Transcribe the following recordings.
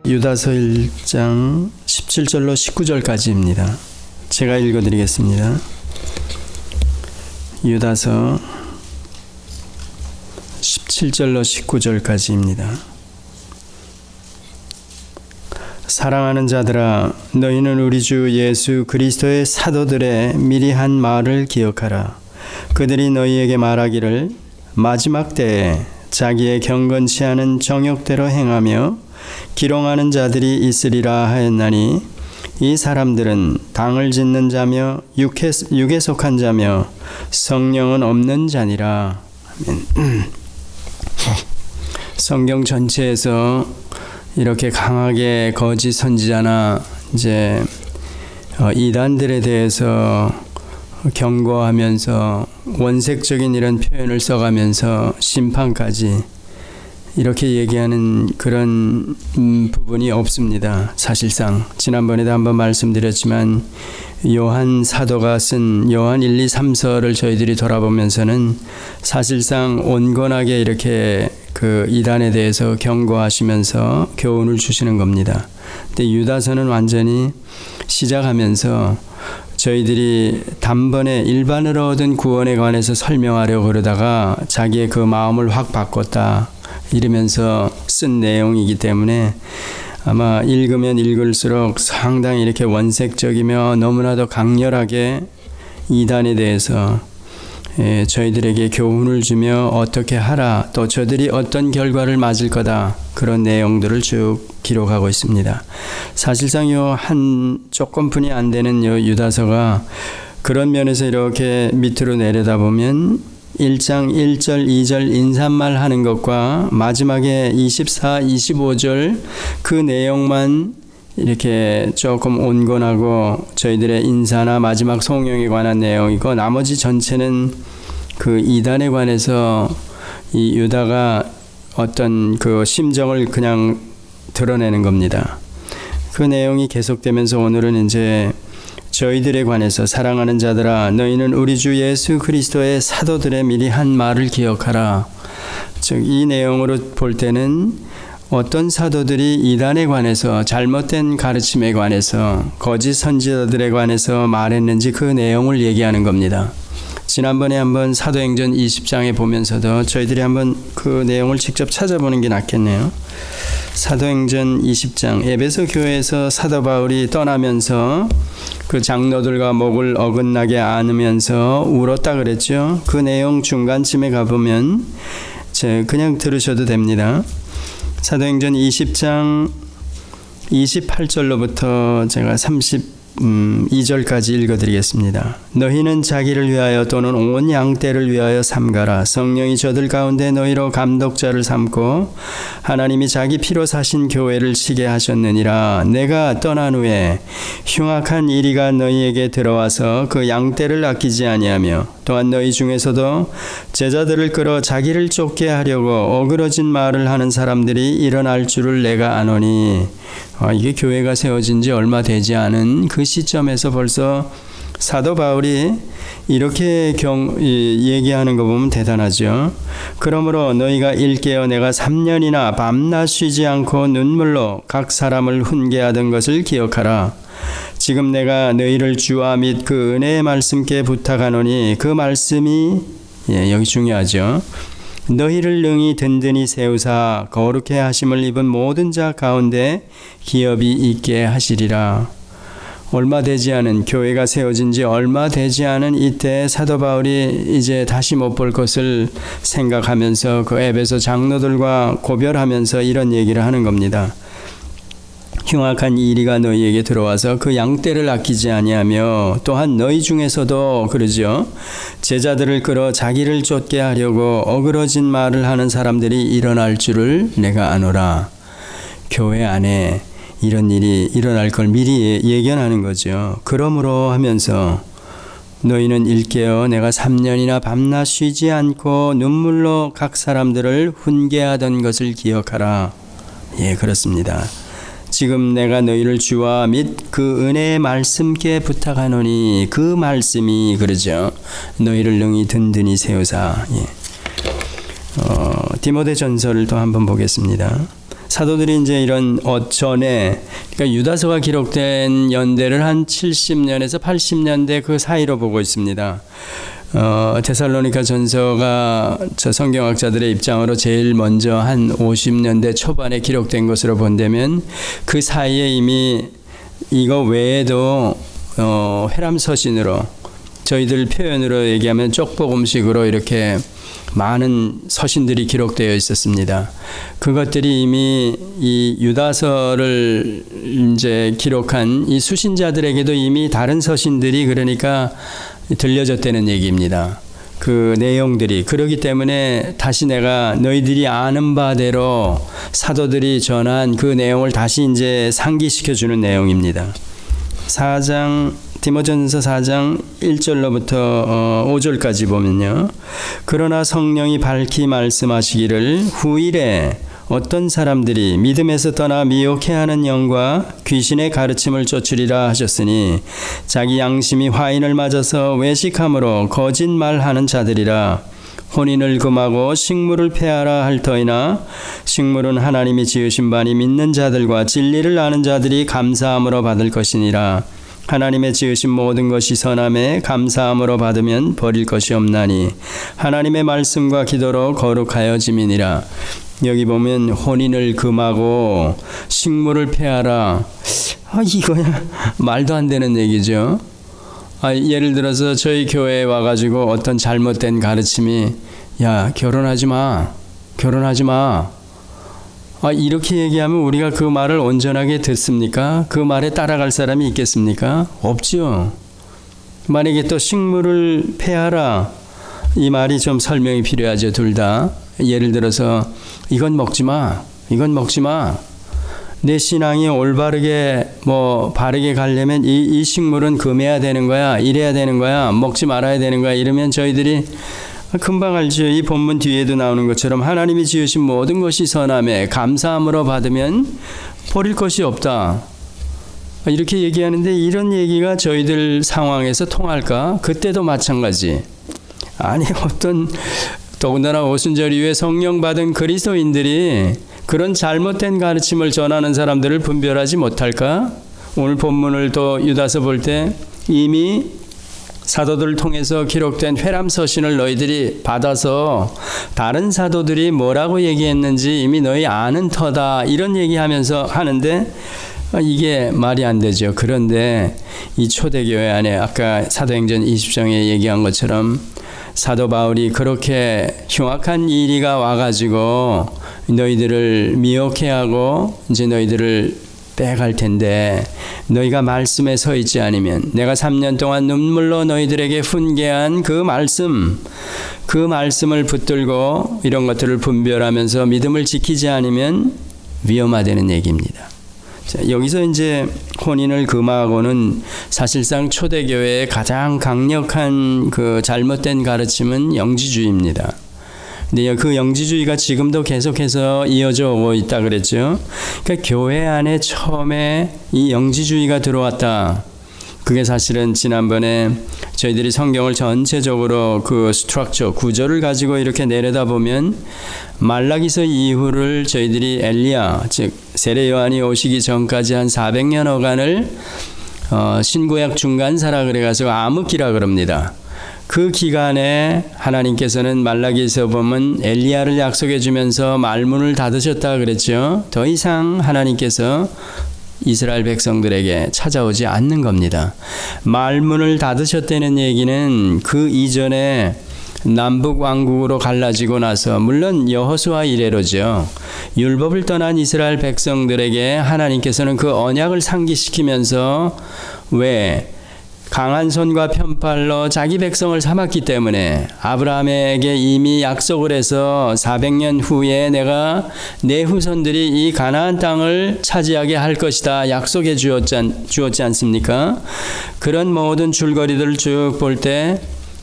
유다서 1장 17절로 19절까지입니다. 제가 읽어드리겠습니다. 유다서 17절로 19절까지입니다. 사랑하는 자들아, 너희는 우리 주 예수 그리스도의 사도들의 미리 한 말을 기억하라. 그들이 너희에게 말하기를 마지막 때에 자기의 경건치 않은 정욕대로 행하며 기롱하는 자들이 있으리라 하였나니, 이 사람들은 당을 짓는 자며 육에 속한 자며 성령은 없는 자니라. 아멘. 성경 전체에서 이렇게 강하게 거짓 선지자나 이단들에 대해서 경고하면서 원색적인 이런 표현을 써가면서 심판까지 이렇게 얘기하는 그런 부분이 없습니다. 사실상 지난번에도 한번 말씀드렸지만 요한 사도가 쓴 요한 1, 2, 3서를 저희들이 돌아보면서는 사실상 온건하게 이렇게 그 이단에 대해서 경고하시면서 교훈을 주시는 겁니다. 근데 유다서는 완전히 시작하면서 저희들이 단번에 일반으로 얻은 구원에 관해서 설명하려고 그러다가 자기의 그 마음을 확 바꿨다 이러면서 쓴 내용이기 때문에 아마 읽으면 읽을수록 상당히 이렇게 원색적이며 너무나도 강렬하게 이단에 대해서 저희들에게 교훈을 주며 어떻게 하라, 또 저들이 어떤 결과를 맞을 거다, 그런 내용들을 쭉 기록하고 있습니다. 사실상 요 한 조금뿐이 안 되는 요 유다서가 그런 면에서 이렇게 밑으로 내려다보면 1장 1절 2절 인사말 하는 것과 마지막에 24, 25절 그 내용만 이렇게 조금 온건하고 저희들의 인사나 마지막 성령에 관한 내용이고, 나머지 전체는 그 이단에 관해서 이 유다가 어떤 그 심정을 그냥 드러내는 겁니다. 그 내용이 계속되면서 오늘은 이제 저희들에 관해서 사랑하는 자들아, 너희는 우리 주 예수 그리스도의 사도들의 미리 한 말을 기억하라. 즉 이 내용으로 볼 때는 어떤 사도들이 이단에 관해서 잘못된 가르침에 관해서 거짓 선지자들에 관해서 말했는지 그 내용을 얘기하는 겁니다. 지난번에 한번 사도행전 20장에 보면서도 저희들이 한번 그 내용을 직접 찾아보는 게 낫겠네요. 사도행전 20장, 에베소 교회에서 사도 바울이 떠나면서 그 장로들과 목을 어긋나게 안으면서 울었다 그랬죠. 그 내용 중간쯤에 가보면 그냥 들으셔도 됩니다. 사도행전 20장 28절로부터 제가 32절까지 읽어드리겠습니다. 너희는 자기를 위하여 또는 온 양떼를 위하여 삼가라. 성령이 저들 가운데 너희로 감독자를 삼고 하나님이 자기 피로 사신 교회를 치게 하셨느니라. 내가 떠난 후에 흉악한 이리가 너희에게 들어와서 그 양떼를 아끼지 아니하며, 또한 너희 중에서도 제자들을 끌어 자기를 쫓게 하려고 어그러진 말을 하는 사람들이 일어날 줄을 내가 아노니. 이게 교회가 세워진 지 얼마 되지 않은 그 시점에서 벌써 사도 바울이 이렇게 얘기하는 거 보면 대단하죠. 그러므로 너희가 일깨어 내가 3년이나 밤낮 쉬지 않고 눈물로 각 사람을 훈계하던 것을 기억하라. 지금 내가 너희를 주와 및 그 은혜의 말씀께 부탁하노니, 그 말씀이 여기 중요하죠. 너희를 능히 든든히 세우사 거룩해 하심을 입은 모든 자 가운데 기업이 있게 하시리라. 얼마 되지 않은, 교회가 세워진 지 얼마 되지 않은 이때 사도 바울이 이제 다시 못 볼 것을 생각하면서 그 에베소 장로들과 고별하면서 이런 얘기를 하는 겁니다. 흉악한 이리가 너희에게 들어와서 그 양떼를 아끼지 아니하며, 또한 너희 중에서도 그러죠, 제자들을 끌어 자기를 쫓게 하려고 어그러진 말을 하는 사람들이 일어날 줄을 내가 아노라. 교회 안에 이런 일이 일어날 걸 미리 예견하는 거죠. 그러므로 하면서 너희는 일깨어 내가 3년이나 밤낮 쉬지 않고 눈물로 각 사람들을 훈계하던 것을 기억하라. 예, 그렇습니다. 지금 내가 너희를 주와 및 그 은혜의 말씀께 부탁하노니, 그 말씀이 그러죠, 너희를 능히 든든히 세우사. 디모데 전서를 또 한번 보겠습니다. 사도들이 이제 이런 전에, 그러니까 유다서가 기록된 연대를 한 70년에서 80년대 그 사이로 보고 있습니다. 데살로니가 전서가 저 성경학자들의 입장으로 제일 먼저 한 50년대 초반에 기록된 것으로 본다면 그 사이에 이미 이거 외에도 회람서신으로, 저희들 표현으로 얘기하면 쪽복음식으로 이렇게 많은 서신들이 기록되어 있었습니다. 그것들이 이미 이 유다서를 이제 기록한 이 수신자들에게도 이미 다른 서신들이 그러니까 들려졌다는 얘기입니다. 그 내용들이. 그렇기 때문에 다시 내가 너희들이 아는 바대로 사도들이 전한 그 내용을 다시 이제 상기시켜 주는 내용입니다. 디모전서 4장 1절로부터 5절까지 보면요. 그러나 성령이 밝히 말씀하시기를 후일에 어떤 사람들이 믿음에서 떠나 미혹해하는 영과 귀신의 가르침을 쫓으리라 하셨으니 자기 양심이 화인을 맞아서 외식함으로 거짓말하는 자들이라. 혼인을 금하고 식물을 폐하라 할 터이나 식물은 하나님이 지으신 바니 믿는 자들과 진리를 아는 자들이 감사함으로 받을 것이니라. 하나님의 지으신 모든 것이 선함에 감사함으로 받으면 버릴 것이 없나니 하나님의 말씀과 기도로 거룩하여짐이니라. 여기 보면 혼인을 금하고 식물을 폐하라. 이거야 말도 안 되는 얘기죠. 예를 들어서 저희 교회에 와가지고 어떤 잘못된 가르침이 야 결혼하지 마. 이렇게 얘기하면 우리가 그 말을 온전하게 듣습니까? 그 말에 따라갈 사람이 있겠습니까? 없죠. 만약에 또 식물을 폐하라, 이 말이 좀 설명이 필요하죠. 둘 다. 예를 들어서 이건 먹지 마. 내 신앙이 올바르게 바르게 가려면 이 식물은 금해야 되는 거야. 이래야 되는 거야. 먹지 말아야 되는 거야. 이러면 저희들이 금방 알죠. 이 본문 뒤에도 나오는 것처럼 하나님이 지으신 모든 것이 선함에 감사함으로 받으면 버릴 것이 없다. 이렇게 얘기하는데 이런 얘기가 저희들 상황에서 통할까? 그때도 마찬가지. 아니 더군다나 오순절 이후에 성령 받은 그리스도인들이 그런 잘못된 가르침을 전하는 사람들을 분별하지 못할까? 오늘 본문을 또 유다서 볼 때 이미 사도들을 통해서 기록된 회람서신을 너희들이 받아서 다른 사도들이 뭐라고 얘기했는지 이미 너희 아는 터다, 이런 얘기하면서 하는데 이게 말이 안 되죠. 그런데 이 초대교회 안에 아까 사도행전 20장에 얘기한 것처럼 사도 바울이 그렇게 흉악한 일이가 와가지고 너희들을 미혹해하고 이제 너희들을 빼갈 텐데 너희가 말씀에 서 있지 않으면, 내가 3년 동안 눈물로 너희들에게 훈계한 그 말씀을 붙들고 이런 것들을 분별하면서 믿음을 지키지 않으면 위험하다는 얘기입니다. 자, 여기서 이제 혼인을 금하고는 사실상 초대교회의 가장 강력한 그 잘못된 가르침은 영지주의입니다. 근데 그 영지주의가 지금도 계속해서 이어져 오고 있다 그랬죠. 그러니까 교회 안에 처음에 이 영지주의가 들어왔다. 그게 사실은 지난번에 저희들이 성경을 전체적으로 그 스트럭처, 구조를 가지고 이렇게 내려다보면 말라기서 이후를 저희들이 엘리야, 즉 세례 요한이 오시기 전까지 한 400년여간을 신구약 중간사라 그래가지고 암흑기라 그럽니다. 그 기간에 하나님께서는 말라기에서 보면 엘리야를 약속해 주면서 말문을 닫으셨다 그랬죠. 더 이상 하나님께서 이스라엘 백성들에게 찾아오지 않는 겁니다. 말문을 닫으셨다는 얘기는 그 이전에 남북 왕국으로 갈라지고 나서, 물론 여호수아 이래로죠. 율법을 떠난 이스라엘 백성들에게 하나님께서는 그 언약을 상기시키면서 왜 강한 손과 편팔로 자기 백성을 삼았기 때문에 아브라함에게 이미 약속을 해서 400년 후에 내가 내 후손들이 이 가나안 땅을 차지하게 할 것이다 약속해 주었지 않습니까? 그런 모든 줄거리들을 쭉 볼 때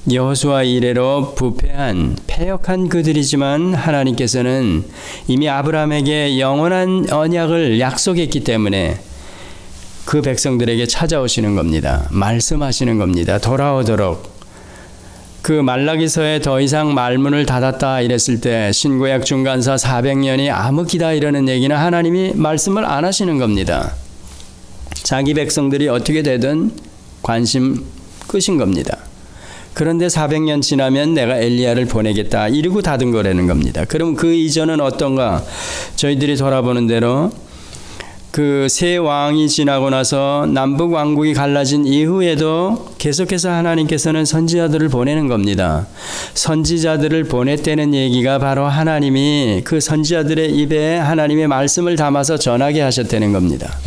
여호수아 이래로 부패한 패역한 그들이지만 하나님께서는 이미 아브라함에게 영원한 언약을 약속했기 때문에 그 백성들에게 찾아오시는 겁니다. 말씀하시는 겁니다. 돌아오도록. 그 말라기서에 더 이상 말문을 닫았다 이랬을 때 신구약 중간사 400년이 암흑기다 이러는 얘기는 하나님이 말씀을 안 하시는 겁니다. 자기 백성들이 어떻게 되든 관심 끄신 겁니다. 그런데 400년 지나면 내가 엘리야를 보내겠다 이러고 닫은 거라는 겁니다. 그럼 그 이전은 어떤가? 저희들이 돌아보는 대로 그 세 왕이 지나고 나서 남북 왕국이 갈라진 이후에도 계속해서 하나님께서는 선지자들을 보내는 겁니다. 선지자들을 보냈다는 얘기가 바로 하나님이 그 선지자들의 입에 하나님의 말씀을 담아서 전하게 하셨다는 겁니다.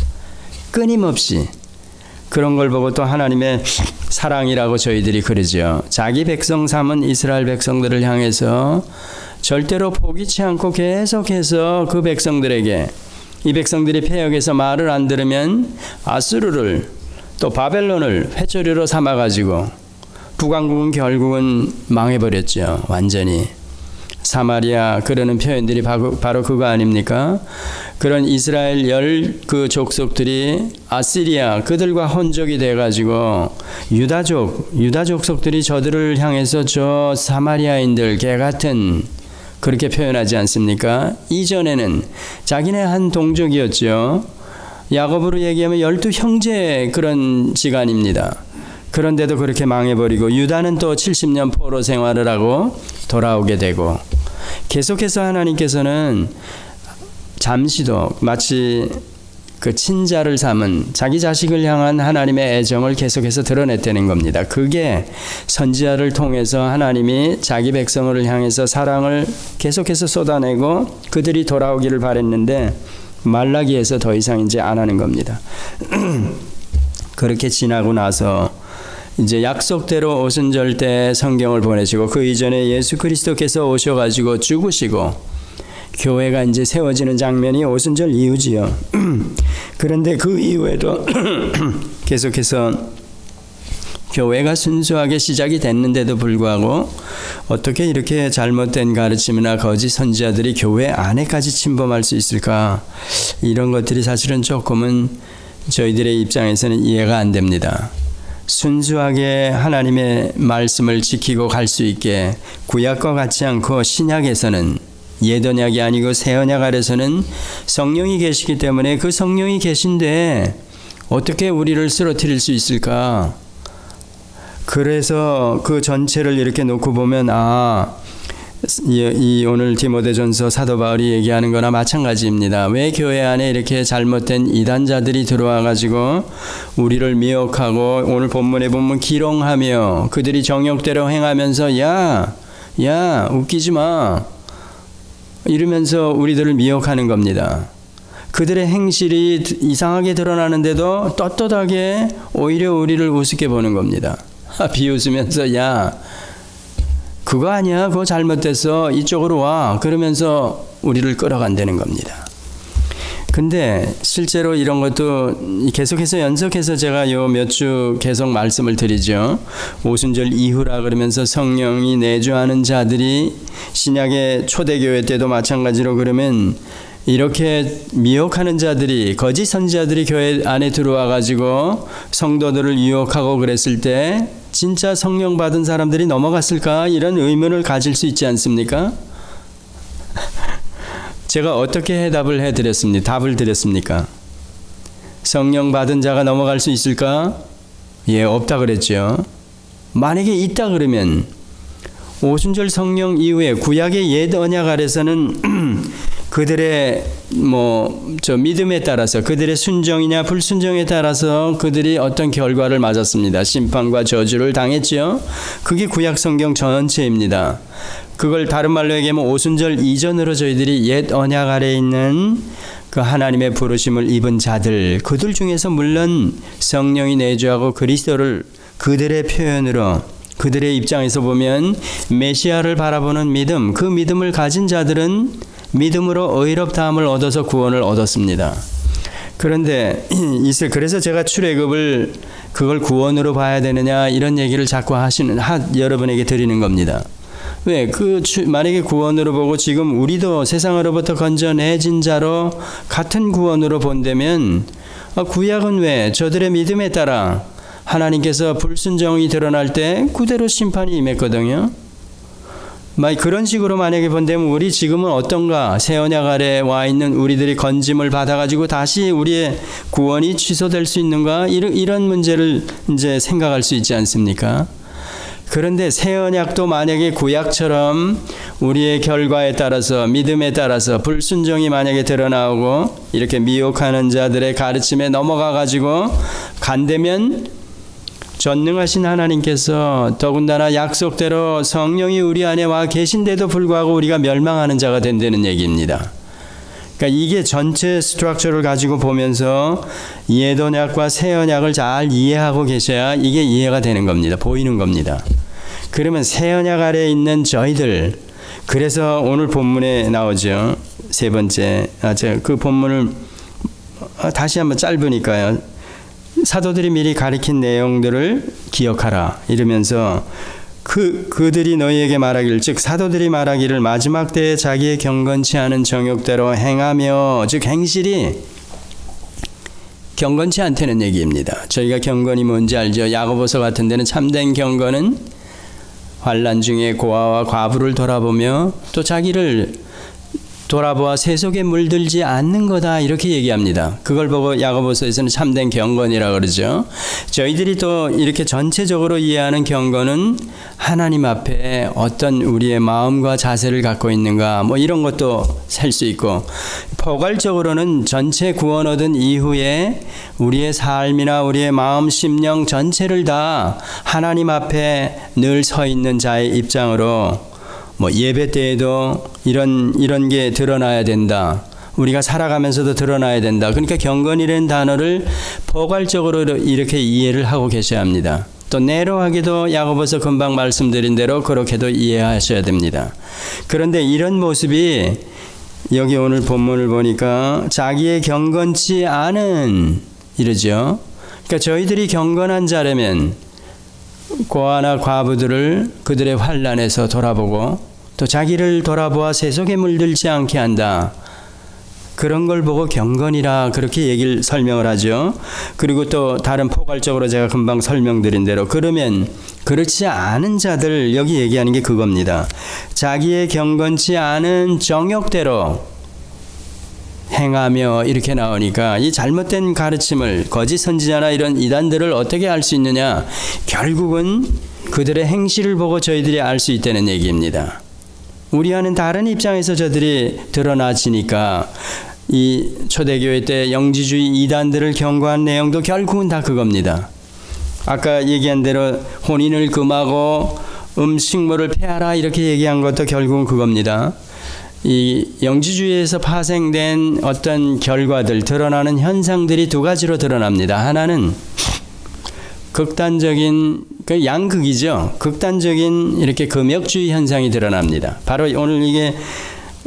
끊임없이. 그런 걸 보고 또 하나님의 사랑이라고 저희들이 그러죠. 자기 백성 삼은 이스라엘 백성들을 향해서 절대로 포기치 않고 계속해서 그 백성들에게, 이 백성들이 패역해서 말을 안 들으면 아수르를 또 바벨론을 회초리로 삼아가지고 북왕국은 결국은 망해버렸죠. 완전히. 사마리아 그러는 표현들이 바로 그거 아닙니까? 그런 이스라엘 그 족속들이 아시리아 그들과 혼족이 돼가지고 유다 족속들이 저들을 향해서 저 사마리아인들 개같은 그렇게 표현하지 않습니까? 이전에는 자기네 한 동족이었죠. 야곱으로 얘기하면 12형제 그런 지간입니다. 그런데도 그렇게 망해버리고 유다는 또 70년 포로 생활을 하고 돌아오게 되고 계속해서 하나님께서는 잠시도 마치 그 친자를 삼은 자기 자식을 향한 하나님의 애정을 계속해서 드러냈다는 겁니다. 그게 선지자를 통해서 하나님이 자기 백성을 향해서 사랑을 계속해서 쏟아내고 그들이 돌아오기를 바랬는데 말라기에서 더 이상 이제 안 하는 겁니다. 그렇게 지나고 나서 이제 약속대로 오순절 때 성경을 보내시고 그 이전에 예수 그리스도께서 오셔가지고 죽으시고 교회가 이제 세워지는 장면이 오순절 이후지요. 그런데 그 이후에도 계속해서 교회가 순수하게 시작이 됐는데도 불구하고 어떻게 이렇게 잘못된 가르침이나 거짓 선지자들이 교회 안에까지 침범할 수 있을까? 이런 것들이 사실은 조금은 저희들의 입장에서는 이해가 안 됩니다. 순수하게 하나님의 말씀을 지키고 갈 수 있게 구약과 같지 않고 신약에서는 옛 언약이 아니고 새 언약 아래서는 성령이 계시기 때문에 그 성령이 계신데 어떻게 우리를 쓰러뜨릴 수 있을까? 그래서 그 전체를 이렇게 놓고 보면 이 오늘 디모데전서 사도 바울이 얘기하는 거나 마찬가지입니다. 왜 교회 안에 이렇게 잘못된 이단자들이 들어와 가지고 우리를 미혹하고 오늘 본문에 보면 기롱하며 그들이 정욕대로 행하면서 야 웃기지 마 이러면서 우리들을 미혹하는 겁니다. 그들의 행실이 이상하게 드러나는데도 떳떳하게 오히려 우리를 우습게 보는 겁니다. 비웃으면서 야 그거 아니야 그거 잘못됐어 이쪽으로 와 그러면서 우리를 끌어간다는 겁니다. 근데 실제로 이런 것도 계속해서 연속해서 제가 요 몇 주 계속 말씀을 드리죠. 오순절 이후라 그러면서 성령이 내주하는 자들이 신약의 초대교회 때도 마찬가지로 그러면 이렇게 미혹하는 자들이 거짓 선지자들이 교회 안에 들어와 가지고 성도들을 유혹하고 그랬을 때 진짜 성령 받은 사람들이 넘어갔을까 이런 의문을 가질 수 있지 않습니까? 제가 어떻게 답을 드렸습니까? 성령 받은 자가 넘어갈 수 있을까? 예, 없다 그랬죠. 만약에 있다 그러면 오순절 성령 이후에 구약의 옛 언약 아래서는 그들의 믿음에 따라서 그들의 순종이냐 불순종에 따라서 그들이 어떤 결과를 맞았습니다. 심판과 저주를 당했죠. 그게 구약 성경 전체입니다. 그걸 다른 말로 얘기하면 오순절 이전으로 저희들이 옛 언약 아래에 있는 그 하나님의 부르심을 입은 자들 그들 중에서 물론 성령이 내주하고 그리스도를 그들의 표현으로 그들의 입장에서 보면 메시아를 바라보는 믿음 그 믿음을 가진 자들은 믿음으로 의롭다함을 얻어서 구원을 얻었습니다. 그런데 그래서 제가 출애굽을 그걸 구원으로 봐야 되느냐 이런 얘기를 자꾸 여러분에게 드리는 겁니다. 왜? 만약에 구원으로 보고 지금 우리도 세상으로부터 건져내진 자로 같은 구원으로 본다면 구약은 왜? 저들의 믿음에 따라 하나님께서 불순종이 드러날 때 그대로 심판이 임했거든요. 그런 식으로 만약에 본다면 우리 지금은 어떤가? 새 언약 아래 와 있는 우리들이 건짐을 받아가지고 다시 우리의 구원이 취소될 수 있는가? 이런 문제를 이제 생각할 수 있지 않습니까? 그런데 새 언약도 만약에 구약처럼 우리의 결과에 따라서 믿음에 따라서 불순종이 만약에 드러나오고 이렇게 미혹하는 자들의 가르침에 넘어가 가지고 간다면 전능하신 하나님께서 더군다나 약속대로 성령이 우리 안에 와 계신데도 불구하고 우리가 멸망하는 자가 된다는 얘기입니다. 그러니까 이게 전체 스트럭처를 가지고 보면서 옛 언약과 새 언약을 잘 이해하고 계셔야 이게 이해가 되는 겁니다. 보이는 겁니다. 그러면 새 언약 아래에 있는 저희들, 그래서 오늘 본문에 나오죠. 세 번째, 제가 그 본문을 다시 한번 짧으니까요. 사도들이 미리 가리킨 내용들을 기억하라 이러면서 그들이 너희에게 말하기를, 즉 사도들이 말하기를 마지막 때에 자기의 경건치 않은 정욕대로 행하며, 즉 행실이 경건치 않다는 얘기입니다. 저희가 경건이 뭔지 알죠? 야고보서 같은 데는 참된 경건은 환난 중에 고아와 과부를 돌아보며 또 자기를 돌아보아 세속에 물들지 않는 거다 이렇게 얘기합니다. 그걸 보고 야고보서에서는 참된 경건이라고 그러죠. 저희들이 또 이렇게 전체적으로 이해하는 경건은 하나님 앞에 어떤 우리의 마음과 자세를 갖고 있는가 뭐 이런 것도 살 수 있고, 포괄적으로는 전체 구원 얻은 이후에 우리의 삶이나 우리의 마음 심령 전체를 다 하나님 앞에 늘 서 있는 자의 입장으로 예배 때에도 이런 게 드러나야 된다. 우리가 살아가면서도 드러나야 된다. 그러니까 경건이라는 단어를 포괄적으로 이렇게 이해를 하고 계셔야 합니다. 또 내로하게도 야고보서 금방 말씀드린 대로 그렇게도 이해하셔야 됩니다. 그런데 이런 모습이 여기 오늘 본문을 보니까 자기의 경건치 않은 이러죠. 그러니까 저희들이 경건한 자라면 고아나 과부들을 그들의 환난에서 돌아보고 또 자기를 돌아보아 세속에 물들지 않게 한다. 그런 걸 보고 경건이라 그렇게 설명을 하죠. 그리고 또 다른 포괄적으로 제가 금방 설명드린 대로 그러면 그렇지 않은 자들, 여기 얘기하는 게 그겁니다. 자기의 경건치 않은 정욕대로 행하며 이렇게 나오니까 이 잘못된 가르침을, 거짓 선지자나 이런 이단들을 어떻게 알 수 있느냐? 결국은 그들의 행실을 보고 저희들이 알 수 있다는 얘기입니다. 우리와는 다른 입장에서 저들이 드러나지니까 이 초대교회 때 영지주의 이단들을 경고한 내용도 결국은 다 그겁니다. 아까 얘기한 대로 혼인을 금하고 음식물을 폐하라 이렇게 얘기한 것도 결국은 그겁니다. 이 영지주의에서 파생된 어떤 결과들, 드러나는 현상들이 두 가지로 드러납니다. 하나는 극단적인 양극이죠. 극단적인 이렇게 금욕주의 현상이 드러납니다. 바로 오늘 이게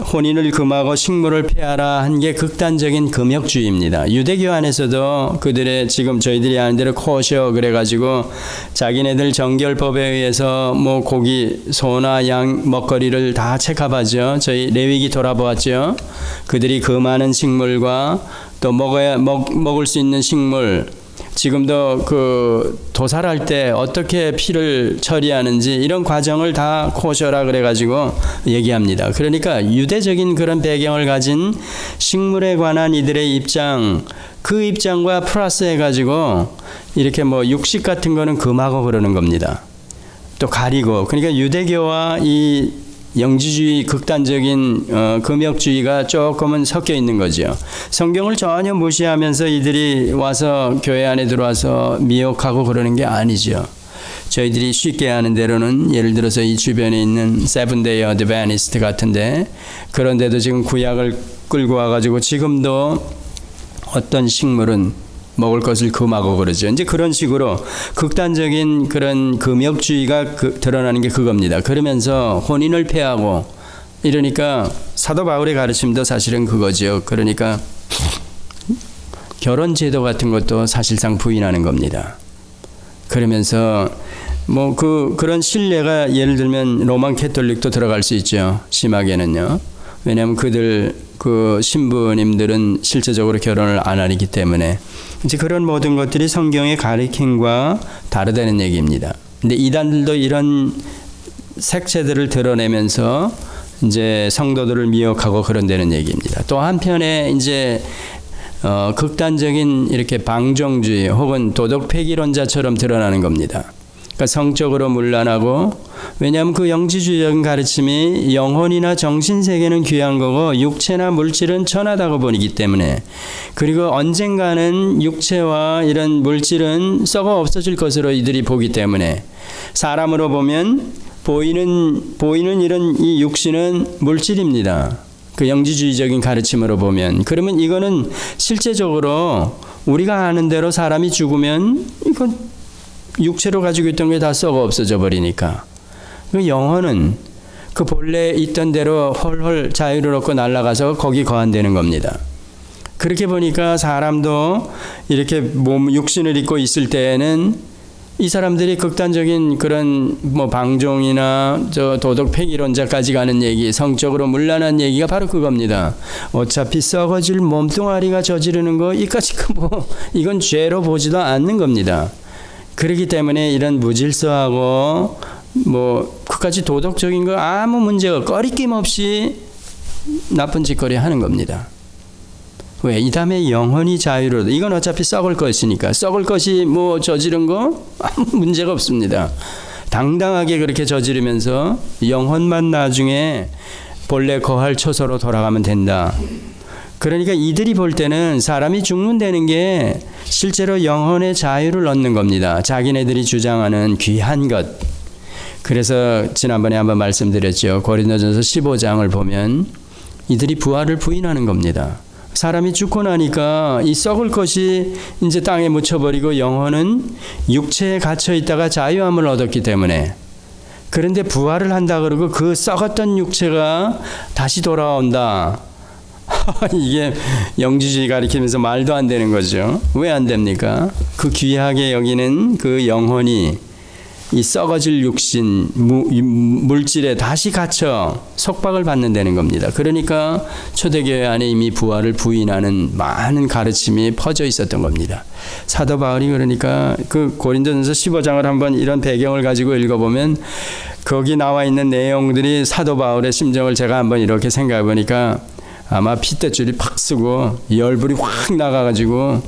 혼인을 금하고 식물을 폐하라 한 게 극단적인 금욕주의입니다. 유대교 안에서도 그들의 지금 저희들이 아는 대로 코셔 그래가지고 자기네들 정결법에 의해서 고기, 소나 양, 먹거리를 다 체크하죠. 저희 레위기 돌아보았죠. 그들이 금하는 식물과 또 먹을 수 있는 식물, 지금도 도살할 때 어떻게 피를 처리하는지 이런 과정을 다 코셔라 그래가지고 얘기합니다. 그러니까 유대적인 그런 배경을 가진 식물에 관한 이들의 입장, 그 입장과 플러스 해가지고 이렇게 육식 같은 거는 금하고 그러는 겁니다. 또 가리고, 그러니까 유대교와 이 영지주의 극단적인 금욕주의가 조금은 섞여 있는 거죠. 성경을 전혀 무시하면서 이들이 와서 교회 안에 들어와서 미혹하고 그러는 게 아니죠. 저희들이 쉽게 아는 대로는 예를 들어서 이 주변에 있는 세븐데이 어드베니스트 같은데, 그런데도 지금 구약을 끌고 와가지고 지금도 어떤 식물은 먹을 것을 금하고 그러죠. 이제 그런 식으로 극단적인 그런 금욕주의가 드러나는 게 그겁니다. 그러면서 혼인을 폐하고 이러니까 사도 바울의 가르침도 사실은 그거죠. 그러니까 결혼 제도 같은 것도 사실상 부인하는 겁니다. 그러면서 그런 신뢰가 예를 들면 로만 캐톨릭도 들어갈 수 있죠. 심하게는요. 왜냐하면 그들 그 신부님들은 실제적으로 결혼을 안 하기 때문에 이제 그런 모든 것들이 성경의 가르침과 다르다는 얘기입니다. 근데 이단들도 이런 색채들을 드러내면서 이제 성도들을 미혹하고 그런다는 얘기입니다. 또 한편에 이제 극단적인 이렇게 방종주의 혹은 도덕 폐기론자처럼 드러나는 겁니다. 그러니까 성적으로 문란하고, 왜냐하면 그 영지주의적인 가르침이 영혼이나 정신 세계는 귀한 거고 육체나 물질은 천하다고 보이기 때문에, 그리고 언젠가는 육체와 이런 물질은 썩어 없어질 것으로 이들이 보기 때문에, 사람으로 보면 보이는 이런 이 육신은 물질입니다. 그 영지주의적인 가르침으로 보면. 그러면 이거는 실제적으로 우리가 아는 대로 사람이 죽으면 이건 육체로 가지고 있던 게 다 썩어 없어져 버리니까, 그 영혼은 그 본래 있던 대로 헐헐 자유를 얻고 날아가서 거기 거한되는 겁니다. 그렇게 보니까 사람도 이렇게 육신을 입고 있을 때에는 이 사람들이 극단적인 그런 방종이나 도덕 폐기론자까지 가는 얘기, 성적으로 문란한 얘기가 바로 그겁니다. 어차피 썩어질 몸뚱아리가 저지르는 거 이까지 이건 죄로 보지도 않는 겁니다. 그렇기 때문에 이런 무질서하고 그까지 도덕적인 거 아무 문제가 꺼리낌 없이 나쁜 짓거리 하는 겁니다. 왜? 이 다음에 영혼이 자유로워. 이건 어차피 썩을 것이니까. 썩을 것이 저지른 거 아무 문제가 없습니다. 당당하게 그렇게 저지르면서 영혼만 나중에 본래 거할 처소로 돌아가면 된다. 그러니까 이들이 볼 때는 사람이 죽는다는 게 실제로 영혼의 자유를 얻는 겁니다. 자기네들이 주장하는 귀한 것. 그래서 지난번에 한번 말씀드렸죠. 고린도전서 15장을 보면 이들이 부활을 부인하는 겁니다. 사람이 죽고 나니까 이 썩을 것이 이제 땅에 묻혀버리고 영혼은 육체에 갇혀 있다가 자유함을 얻었기 때문에, 그런데 부활을 한다 그러고 그 썩었던 육체가 다시 돌아온다. 이게 영지주의 가리키면서 말도 안 되는 거죠. 왜 안 됩니까? 그 귀하게 여기는 그 영혼이 이 썩어질 육신, 물질에 다시 갇혀 속박을 받는다는 겁니다. 그러니까 초대교회 안에 이미 부활을 부인하는 많은 가르침이 퍼져 있었던 겁니다. 사도 바울이 그러니까 그 고린도전서 15장을 한번 이런 배경을 가지고 읽어보면 거기 나와 있는 내용들이 사도 바울의 심정을 제가 한번 이렇게 생각해 보니까 아마 핏대줄이 팍 쓰고 열불이 확 나가가지고,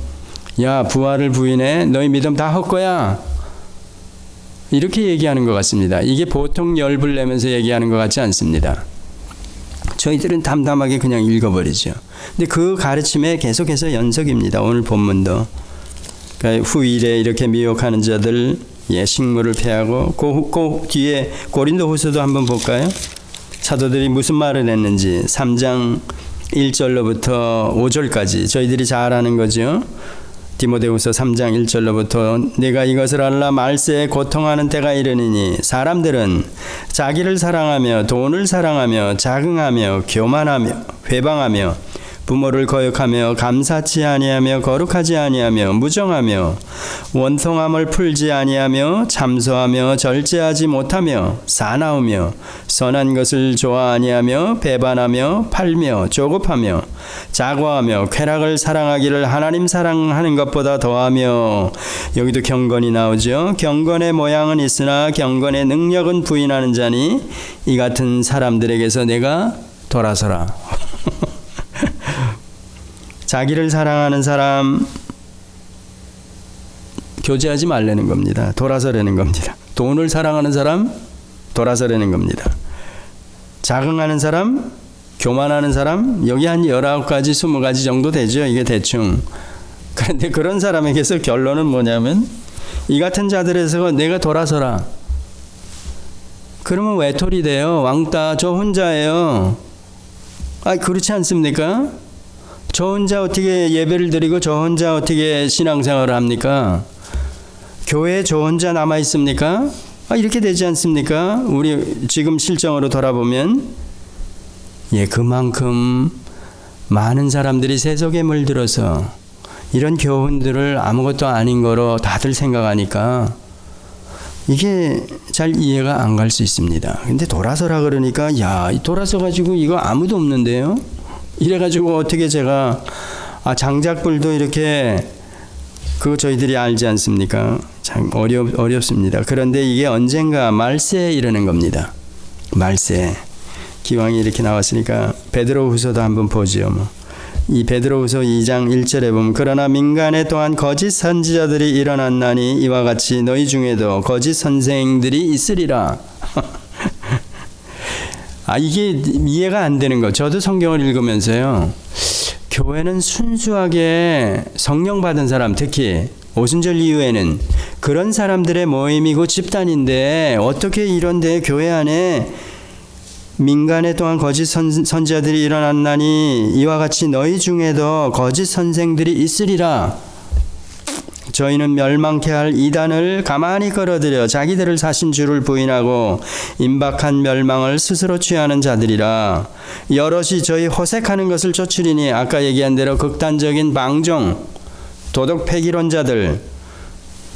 야, 부활을 부인해? 너희 믿음 다 헛거야. 이렇게 얘기하는 것 같습니다. 이게 보통 열불 내면서 얘기하는 것 같지 않습니다. 저희들은 담담하게 그냥 읽어버리죠. 근데 그 가르침에 계속해서 연속입니다. 오늘 본문도. 그러니까 후일에 이렇게 미혹하는 자들, 식물을 패하고, 그 뒤에 고린도 후서도 한번 볼까요? 사도들이 무슨 말을 했는지 3장 1절로부터 5절까지 저희들이 잘 아는 거죠. 디모데후서 3장 1절로부터 내가 이것을 알라 말세에 고통하는 때가 이르니니 사람들은 자기를 사랑하며 돈을 사랑하며 자긍하며 교만하며 회방하며 부모를 거역하며 감사치 아니하며 거룩하지 아니하며 무정하며 원통함을 풀지 아니하며 참소하며 절제하지 못하며 사나우며 선한 것을 좋아 아니하며 배반하며 팔며 조급하며 자고하며 쾌락을 사랑하기를 하나님 사랑하는 것보다 더하며, 여기도 경건이 나오죠. 경건의 모양은 있으나 경건의 능력은 부인하는 자니 이 같은 사람들에게서 내가 돌아서라. 자기를 사랑하는 사람 교제하지 말라는 겁니다. 돌아서라는 겁니다. 돈을 사랑하는 사람 돌아서라는 겁니다. 자긍하는 사람, 교만하는 사람, 여기 한 19가지 20가지 정도 되죠. 이게 대충. 그런데 그런 사람에게서 결론은 뭐냐면 이 같은 자들에서 내가 돌아서라. 그러면 외톨이 돼요. 왕따 저 혼자예요. 그렇지 않습니까? 저 혼자 어떻게 예배를 드리고 저 혼자 어떻게 신앙생활을 합니까? 교회에 저 혼자 남아 있습니까? 이렇게 되지 않습니까? 우리 지금 실정으로 돌아보면 그만큼 많은 사람들이 세속에 물들어서 이런 교훈들을 아무것도 아닌 거로 다들 생각하니까 이게 잘 이해가 안 갈 수 있습니다. 근데 돌아서라 그러니까 돌아서 가지고 이거 아무도 없는데요? 이래가지고 어떻게 제가 장작불도 이렇게 그거 저희들이 알지 않습니까? 참 어렵습니다. 그런데 이게 언젠가 말세에 이르는 겁니다. 말세. 기왕이 이렇게 나왔으니까 베드로후서도 한번 보지요. 이 베드로후서 2장 1절에 보면 그러나 민간에 또한 거짓 선지자들이 일어났나니 이와 같이 너희 중에도 거짓 선생들이 있으리라. 이게 이해가 안 되는 거. 저도 성경을 읽으면서요. 교회는 순수하게 성령 받은 사람, 특히 오순절 이후에는 그런 사람들의 모임이고 집단인데 어떻게 이런데 교회 안에 민간에 또한 거짓 선지자들이 일어났나니 이와 같이 너희 중에도 거짓 선생들이 있으리라. 저희는 멸망케 할 이단을 가만히 끌어들여 자기들을 사신 주를 부인하고 임박한 멸망을 스스로 취하는 자들이라. 여럿이 저희 호색하는 것을 쫓으리니 아까 얘기한 대로 극단적인 방종, 도덕 폐기론자들,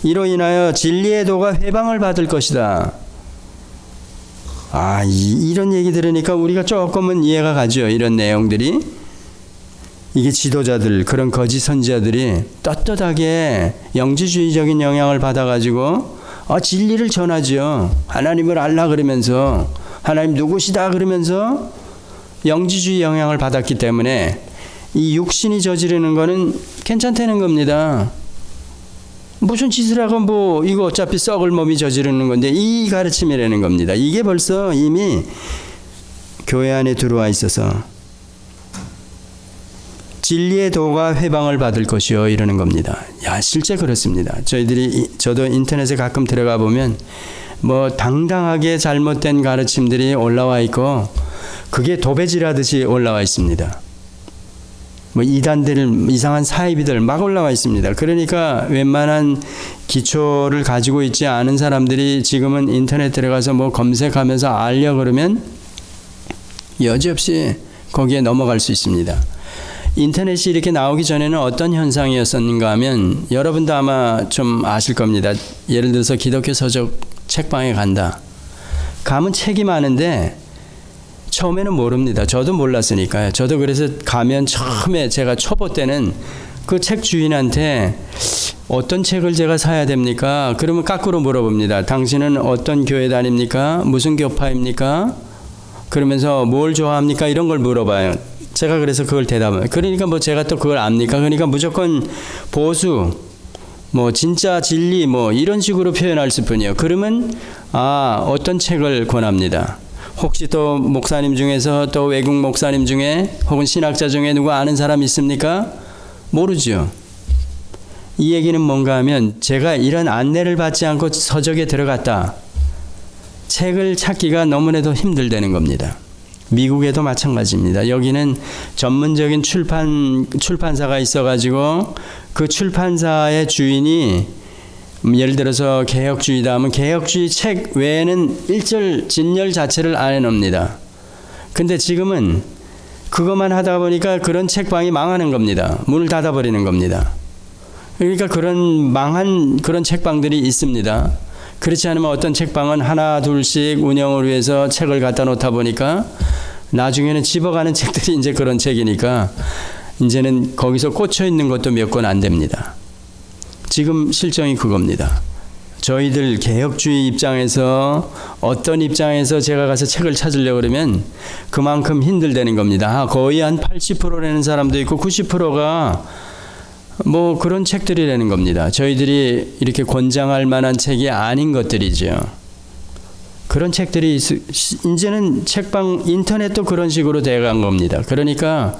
이로 인하여 진리의 도가 회방을 받을 것이다. 이런 얘기 들으니까 우리가 조금은 이해가 가죠. 이런 내용들이. 이게 지도자들, 그런 거짓 선지자들이 떳떳하게 영지주의적인 영향을 받아가지고 진리를 전하죠. 하나님을 알라 그러면서, 하나님 누구시다 그러면서 영지주의 영향을 받았기 때문에 이 육신이 저지르는 거는 괜찮다는 겁니다. 무슨 짓을 하고 이거 어차피 썩을 몸이 저지르는 건데 이 가르침이라는 겁니다. 이게 벌써 이미 교회 안에 들어와 있어서 진리의 도가 회방을 받을 것이요 이러는 겁니다. 실제 그렇습니다. 저도 인터넷에 가끔 들어가 보면 당당하게 잘못된 가르침들이 올라와 있고 그게 도배질하듯이 올라와 있습니다. 이단들, 이상한 사이비들 막 올라와 있습니다. 그러니까 웬만한 기초를 가지고 있지 않은 사람들이 지금은 인터넷 들어가서 검색하면서 알려 그러면 여지없이 거기에 넘어갈 수 있습니다. 인터넷이 이렇게 나오기 전에는 어떤 현상이었었는가 하면 여러분도 아마 좀 아실 겁니다. 예를 들어서 기독교 서적 책방에 간다. 가면 책이 많은데 처음에는 모릅니다. 저도 몰랐으니까요. 저도 그래서 가면 처음에 제가 초보 때는 그 책 주인한테 어떤 책을 제가 사야 됩니까? 그러면 까꾸로 물어봅니다. 당신은 어떤 교회 다닙니까? 무슨 교파입니까? 그러면서 뭘 좋아합니까? 이런 걸 물어봐요. 제가 그래서 그걸 대답해요. 그러니까 제가 또 그걸 압니까? 그러니까 무조건 보수, 진짜 진리, 이런 식으로 표현할 뿐이에요. 그러면, 어떤 책을 권합니다. 혹시 또 목사님 중에서 또 외국 목사님 중에 혹은 신학자 중에 누구 아는 사람 있습니까? 모르죠. 이 얘기는 뭔가 하면 제가 이런 안내를 받지 않고 서적에 들어갔다. 책을 찾기가 너무나도 힘들다는 겁니다. 미국에도 마찬가지입니다. 여기는 전문적인 출판사가 있어가지고 그 출판사의 주인이 예를 들어서 개혁주의다 하면 개혁주의 책 외에는 일절 진열 자체를 안 해놓습니다. 근데 지금은 그것만 하다 보니까 그런 책방이 망하는 겁니다. 문을 닫아버리는 겁니다. 그러니까 그런 망한 그런 책방들이 있습니다. 그렇지 않으면 어떤 책방은 하나 둘씩 운영을 위해서 책을 갖다 놓다 보니까 나중에는 집어가는 책들이 이제 그런 책이니까 이제는 거기서 꽂혀 있는 것도 몇 권 안 됩니다. 지금 실정이 그겁니다. 저희들 개혁주의 입장에서 어떤 입장에서 제가 가서 책을 찾으려고 그러면 그만큼 힘들다는 겁니다. 거의 한 80%라는 사람도 있고 90%가 그런 책들이라는 겁니다. 저희들이 이렇게 권장할 만한 책이 아닌 것들이죠. 그런 책들이 이제는 책방 인터넷도 그런 식으로 돼간 겁니다. 그러니까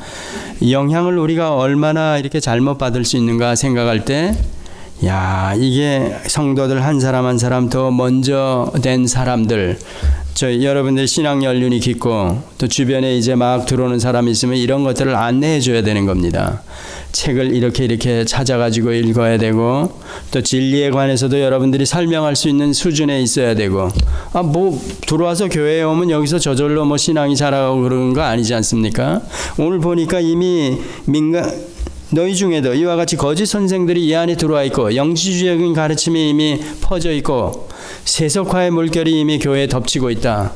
영향을 우리가 얼마나 이렇게 잘못 받을 수 있는가 생각할 때 이게 성도들 한 사람 한 사람 더 먼저 된 사람들, 여러분들 신앙 연륜이 깊고 또 주변에 이제 막 들어오는 사람이 있으면 이런 것들을 안내해 줘야 되는 겁니다. 책을 이렇게 찾아가지고 읽어야 되고 또 진리에 관해서도 여러분들이 설명할 수 있는 수준에 있어야 되고 들어와서 교회에 오면 여기서 저절로 신앙이 자라고 그런 거 아니지 않습니까? 오늘 보니까 이미 너희 중에도 이와 같이 거짓 선생들이 이 안에 들어와 있고 영지주의적인 가르침이 이미 퍼져 있고 세속화의 물결이 이미 교회에 덮치고 있다.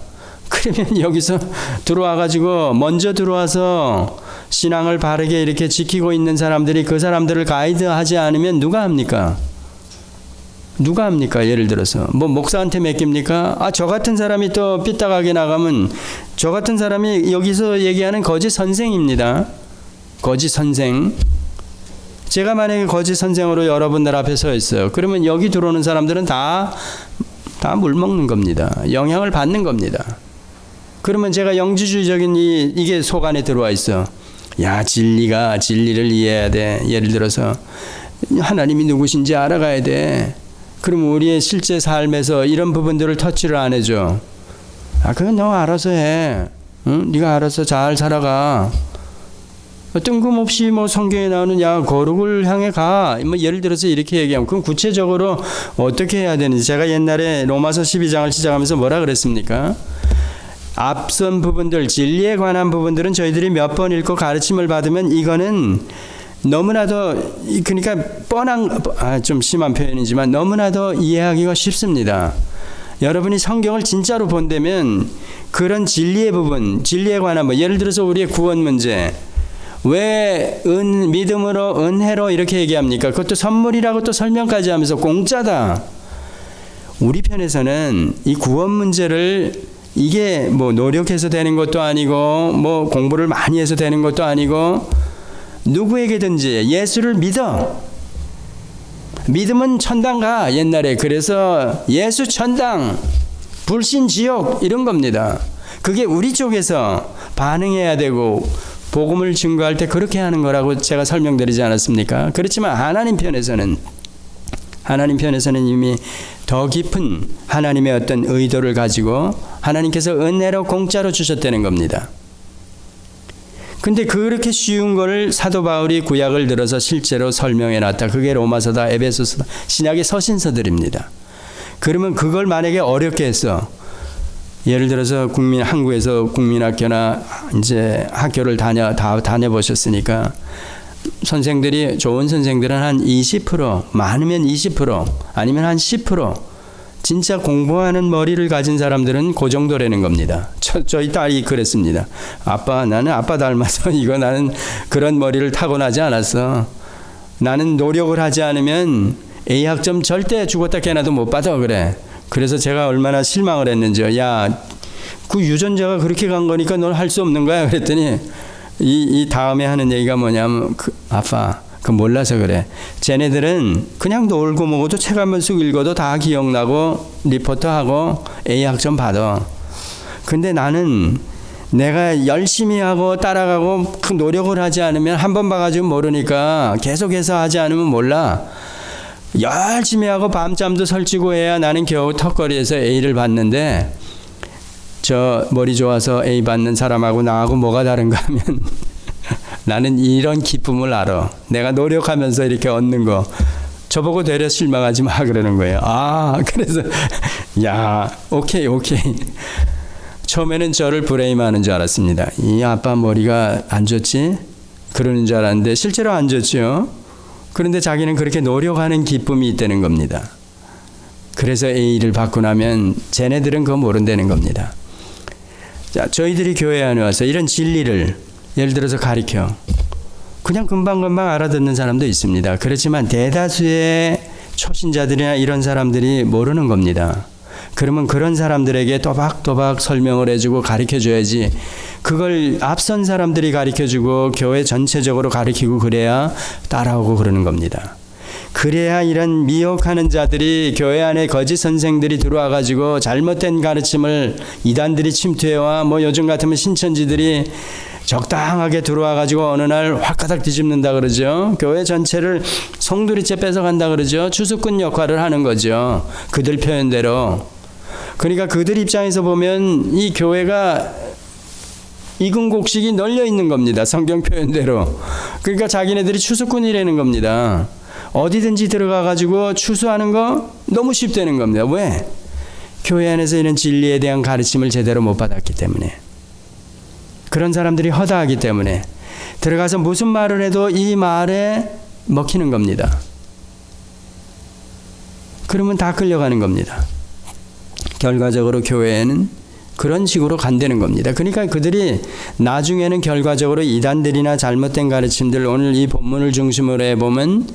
그러면 여기서 들어와가지고 먼저 들어와서 신앙을 바르게 이렇게 지키고 있는 사람들이 그 사람들을 가이드하지 않으면 누가 합니까? 누가 합니까? 예를 들어서 뭐 목사한테 맡깁니까? 저 같은 사람이 또 삐딱하게 나가면 저 같은 사람이 여기서 얘기하는 거짓 선생입니다. 거짓 선생. 제가 만약에 거짓 선생으로 여러분들 앞에 서 있어요. 그러면 여기 들어오는 사람들은 다 물 먹는 겁니다. 영향을 받는 겁니다. 그러면 제가 영지주의적인 이게 속 안에 들어와 있어. 야, 진리를 이해해야 돼. 예를 들어서 하나님이 누구신지 알아가야 돼. 그럼 우리의 실제 삶에서 이런 부분들을 터치를 안 해줘. 그건 너 알아서 해. 응? 네가 알아서 잘 살아가. 뜬금없이 뭐 성경에 나오는 거룩을 향해 가. 뭐 예를 들어서 이렇게 얘기하면 그럼 구체적으로 어떻게 해야 되는지 제가 옛날에 로마서 12장을 시작하면서 뭐라 그랬습니까? 앞선 부분들, 진리에 관한 부분들은 저희들이 몇 번 읽고 가르침을 받으면 이거는 너무나도 그러니까 좀 심한 표현이지만 너무나도 이해하기가 쉽습니다. 여러분이 성경을 진짜로 본다면 그런 진리의 부분, 진리에 관한 예를 들어서 우리의 구원 문제 왜 믿음으로 은혜로 이렇게 얘기합니까? 그것도 선물이라고 또 설명까지 하면서 공짜다. 우리 편에서는 이 구원 문제를 이게 뭐 노력해서 되는 것도 아니고 뭐 공부를 많이 해서 되는 것도 아니고 누구에게든지 예수를 믿어. 믿으면 천당 가. 옛날에 그래서 예수 천당, 불신 지옥 이런 겁니다. 그게 우리 쪽에서 반응해야 되고 복음을 증거할 때 그렇게 하는 거라고 제가 설명드리지 않았습니까? 그렇지만 하나님 편에서는 이미 더 깊은 하나님의 어떤 의도를 가지고 하나님께서 은혜로 공짜로 주셨다는 겁니다. 근데 그렇게 쉬운 걸 사도 바울이 구약을 들어서 실제로 설명해 놨다. 그게 로마서다, 에베소서다, 신약의 서신서들입니다. 그러면 그걸 만약에 어렵게 했어. 예를 들어서 한국에서 국민학교나 이제 학교를 다녀보셨으니까 선생들이 좋은 선생들은 한 20% 많으면 20% 아니면 한 10% 진짜 공부하는 머리를 가진 사람들은 그 정도라는 겁니다. 저희 딸이 그랬습니다. 나는 아빠 닮아서 나는 그런 머리를 타고나지 않았어. 나는 노력을 하지 않으면 A학점 절대 죽었다 깨나도 못 받아 그래. 그래서 제가 얼마나 실망을 했는지요. 그 유전자가 그렇게 간 거니까 넌 할 수 없는 거야. 그랬더니 이 다음에 하는 얘기가 뭐냐면 아빠 그 몰라서 그래. 쟤네들은 그냥 놀고 먹어도 책 한 번 쑥 읽어도 다 기억나고 리포트하고 A학점 받아. 근데 나는 내가 열심히 하고 따라가고 그 노력을 하지 않으면 한 번 봐가지고 모르니까 계속해서 하지 않으면 몰라. 열심히 하고 밤잠도 설치고 해야 나는 겨우 턱걸이에서 A를 받는데 저 머리 좋아서 A 받는 사람하고 나하고 뭐가 다른가 하면 나는 이런 기쁨을 알아. 내가 노력하면서 이렇게 얻는 거. 저보고 되려 실망하지 마 그러는 거예요. 그래서 오케이. 처음에는 저를 브레임하는 줄 알았습니다. 이 아빠 머리가 안 좋지? 그러는 줄 알았는데 실제로 안 좋죠. 그런데 자기는 그렇게 노력하는 기쁨이 있다는 겁니다. 그래서 A를 받고 나면 쟤네들은 그거 모른다는 겁니다. 자, 저희들이 교회 안에 와서 이런 진리를 예를 들어서 가르쳐. 그냥 금방금방 알아듣는 사람도 있습니다. 그렇지만 대다수의 초신자들이나 이런 사람들이 모르는 겁니다. 그러면 그런 사람들에게 또박또박 설명을 해주고 가르쳐줘야지. 그걸 앞선 사람들이 가르쳐주고 교회 전체적으로 가르치고 그래야 따라오고 그러는 겁니다. 그래야 이런 미혹하는 자들이 교회 안에 거짓 선생들이 들어와가지고 잘못된 가르침을 이단들이 침투해와 요즘 같으면 신천지들이 적당하게 들어와가지고 어느 날 확가닥 뒤집는다 그러죠. 교회 전체를 송두리째 뺏어간다 그러죠. 추수꾼 역할을 하는 거죠. 그들 표현대로. 그러니까 그들 입장에서 보면 이 교회가 이근곡식이 널려 있는 겁니다. 성경 표현대로. 그러니까 자기네들이 추수꾼이라는 겁니다. 어디든지 들어가가지고 추수하는 거 너무 쉽다는 겁니다. 왜? 교회 안에서 이런 진리에 대한 가르침을 제대로 못 받았기 때문에. 그런 사람들이 허다하기 때문에 들어가서 무슨 말을 해도 이 말에 먹히는 겁니다. 그러면 다 끌려가는 겁니다. 결과적으로 교회에는 그런 식으로 간다는 겁니다. 그러니까 그들이 나중에는 결과적으로 이단들이나 잘못된 가르침들, 오늘 이 본문을 중심으로 해보면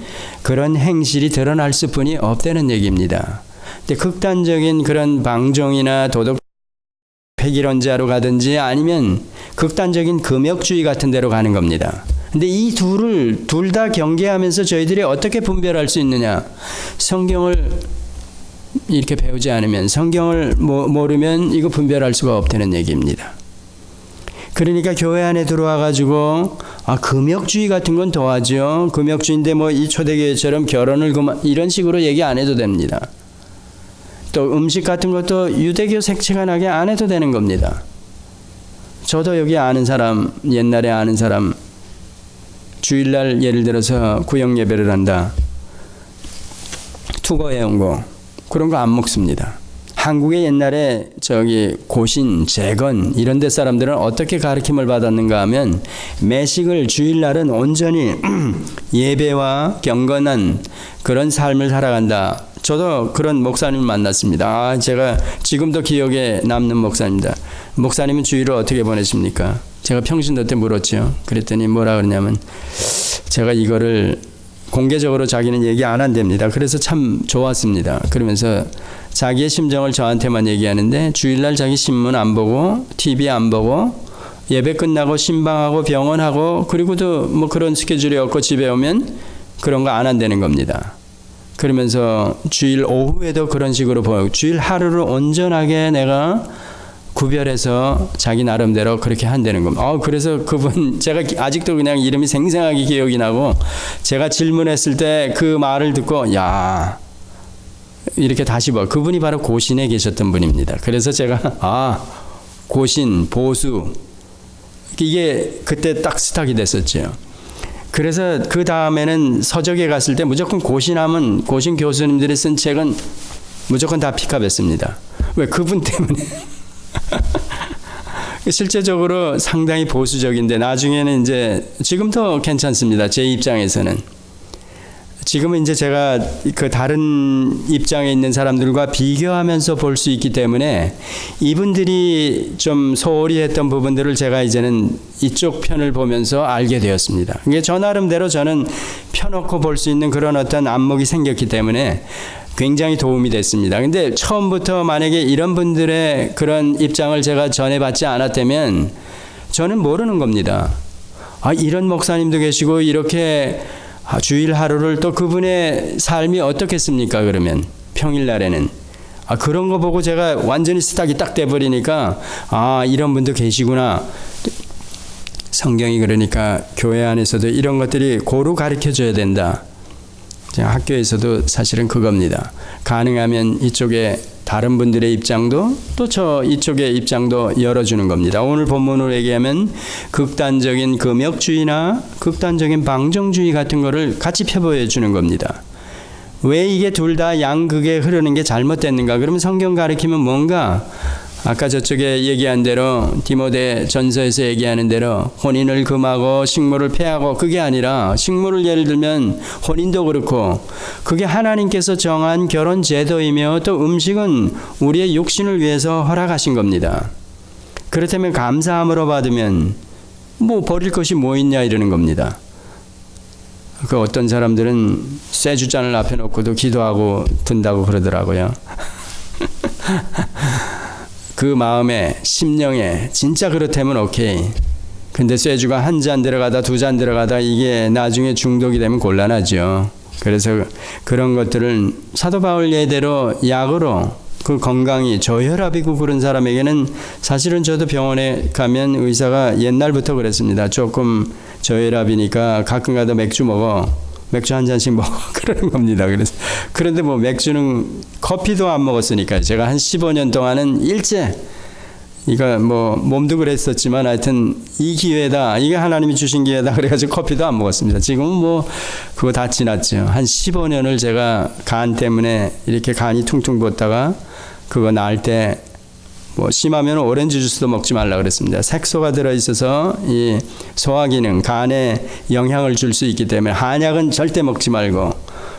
그런 행실이 드러날 수뿐이 없다는 얘기입니다. 근데 극단적인 그런 방종이나 도덕 폐기론자로 가든지 아니면 극단적인 금욕주의 같은 데로 가는 겁니다. 근데 이 둘을 둘 다 경계하면서 저희들이 어떻게 분별할 수 있느냐? 성경을 이렇게 배우지 않으면, 성경을 모르면 이거 분별할 수가 없다는 얘기입니다. 그러니까 교회 안에 들어와 가지고 금욕주의 같은 건 더하죠. 금욕주의인데 뭐 이 초대교회처럼 결혼을 이런 식으로 얘기 안 해도 됩니다. 또 음식 같은 것도 유대교 색채가 나게 안 해도 되는 겁니다. 저도 여기 아는 사람, 옛날에 아는 사람, 주일날 예를 들어서 구역 예배를 한다. 투거해 온 거. 그런 거 안 먹습니다. 한국의 옛날에 고신, 재건 이런 데 사람들은 어떻게 가르침을 받았는가 하면 매식을 주일날은 온전히 예배와 경건한 그런 삶을 살아간다. 저도 그런 목사님을 만났습니다. 제가 지금도 기억에 남는 목사입니다. 목사님은 주일을 어떻게 보내십니까? 제가 평신도 때 물었죠. 그랬더니 뭐라 그러냐면 제가 이거를 공개적으로 자기는 얘기 안 한답니다. 그래서 참 좋았습니다. 그러면서 자기의 심정을 저한테만 얘기하는데 주일날 자기 신문 안 보고 TV 안 보고 예배 끝나고 신방하고 병원하고 그리고도 뭐 그런 스케줄이 없고 집에 오면 그런 거 안 한다는 겁니다. 그러면서 주일 오후에도 그런 식으로 보여요. 주일 하루를 온전하게 내가 구별해서 자기 나름대로 그렇게 한다는 겁니다. 그래서 그분 제가 아직도 그냥 이름이 생생하게 기억이 나고 제가 질문했을 때 그 말을 듣고 야 이렇게 다시 그분이 바로 고신에 계셨던 분입니다. 그래서 제가 고신, 보수 이게 그때 딱 스탁이 됐었죠. 그래서 그 다음에는 서적에 갔을 때 무조건 고신하면 고신 교수님들이 쓴 책은 무조건 다 픽업했습니다. 왜? 그분 때문에. 실제적으로 상당히 보수적인데 나중에는 이제 지금도 괜찮습니다. 제 입장에서는. 지금은 이제 제가 그 다른 입장에 있는 사람들과 비교하면서 볼 수 있기 때문에 이분들이 좀 소홀히 했던 부분들을 제가 이제는 이쪽 편을 보면서 알게 되었습니다. 이게 저 나름대로 저는 펴놓고 볼 수 있는 그런 어떤 안목이 생겼기 때문에 굉장히 도움이 됐습니다. 근데 처음부터 만약에 이런 분들의 그런 입장을 제가 전해받지 않았다면 저는 모르는 겁니다. 이런 목사님도 계시고 이렇게 주일 하루를 또 그분의 삶이 어떻겠습니까? 그러면 평일날에는 그런 거 보고 제가 완전히 스탁이 딱 돼버리니까 이런 분도 계시구나. 성경이 그러니까 교회 안에서도 이런 것들이 고루 가르쳐줘야 된다. 학교에서도 사실은 그겁니다. 가능하면 이쪽에 다른 분들의 입장도 또 저 이쪽의 입장도 열어주는 겁니다. 오늘 본문으로 얘기하면 극단적인 금욕주의나 극단적인 방종주의 같은 거를 같이 펴보여주는 겁니다. 왜 이게 둘 다 양극에 흐르는 게 잘못됐는가? 그러면 성경 가르치면 뭔가 아까 저쪽에 얘기한 대로 디모데 전서에서 얘기하는 대로 혼인을 금하고 식물을 폐하고 그게 아니라 식물을 예를 들면 혼인도 그렇고 그게 하나님께서 정한 결혼 제도이며 또 음식은 우리의 육신을 위해서 허락하신 겁니다. 그렇다면 감사함으로 받으면 뭐 버릴 것이 뭐 있냐 이러는 겁니다. 그 어떤 사람들은 쇠주잔을 앞에 놓고도 기도하고 든다고 그러더라고요. 그 마음에 심령에 진짜 그렇다면 오케이. 근데 쇠주가 한 잔 들어가다 두 잔 들어가다 이게 나중에 중독이 되면 곤란하죠. 그래서 그런 것들을 사도 바울 예대로 약으로 그 건강이 저혈압이고 그런 사람에게는 사실은 저도 병원에 가면 의사가 옛날부터 그랬습니다. 조금 저혈압이니까 가끔 가다 맥주 먹어. 맥주 한 잔씩 먹어. 그러는 겁니다. 그런데 뭐 맥주는 커피도 안 먹었으니까 제가 한 15년 동안은 일제 이거 뭐 몸도 그랬었지만 하여튼 이 기회다. 이게 하나님이 주신 기회다. 그래가지고 커피도 안 먹었습니다. 지금은 뭐 그거 다 지났죠. 한 15년을 제가 간 때문에 이렇게 간이 퉁퉁 붓다가 그거 나을 때 뭐 심하면 오렌지 주스도 먹지 말라 그랬습니다. 색소가 들어있어서 이 소화기능, 간에 영향을 줄 수 있기 때문에 한약은 절대 먹지 말고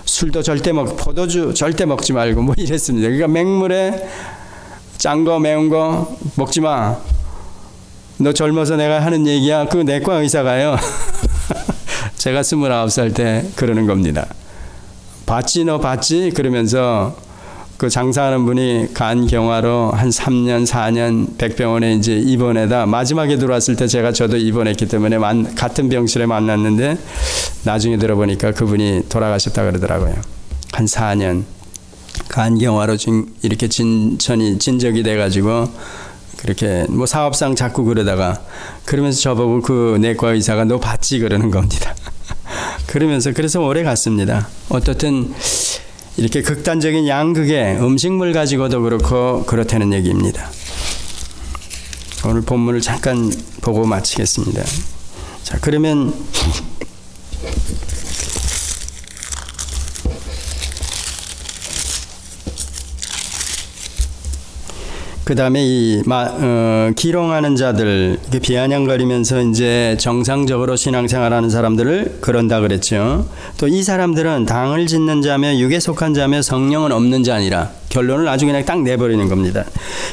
술도 절대 포도주 절대 먹지 말고 뭐 이랬습니다. 그러니까 맹물에 짠 거 매운 거 먹지 마. 너 젊어서 내가 하는 얘기야. 그 내과 의사가요. 제가 29살 때 그러는 겁니다. 봤지 너 봤지? 그러면서 그 장사하는 분이 간경화로 한 3년 4년 백병원에 이제 입원해다 마지막에 들어왔을 때 저도 입원했기 때문에 같은 병실에 만났는데 나중에 들어보니까 그분이 돌아가셨다 그러더라고요. 한 4년 간경화로 이렇게 진적이 돼가지고 그렇게 뭐 사업상 자꾸 그러다가 그러면서 저보고 그 내과 의사가 너 봤지 그러는 겁니다. 그래서 오래 갔습니다. 어떻든 이렇게 극단적인 양극의 음식물 가지고도 그렇고 그렇다는 얘기입니다. 오늘 본문을 잠깐 보고 마치겠습니다. 자, 그러면 그 다음에 기롱하는 자들, 비아냥거리면서 이제 정상적으로 신앙생활하는 사람들을 그런다 그랬죠. 또 이 사람들은 당을 짓는 자며 육에 속한 자며 성령은 없는 자 아니라 결론을 아주 그냥 딱 내버리는 겁니다.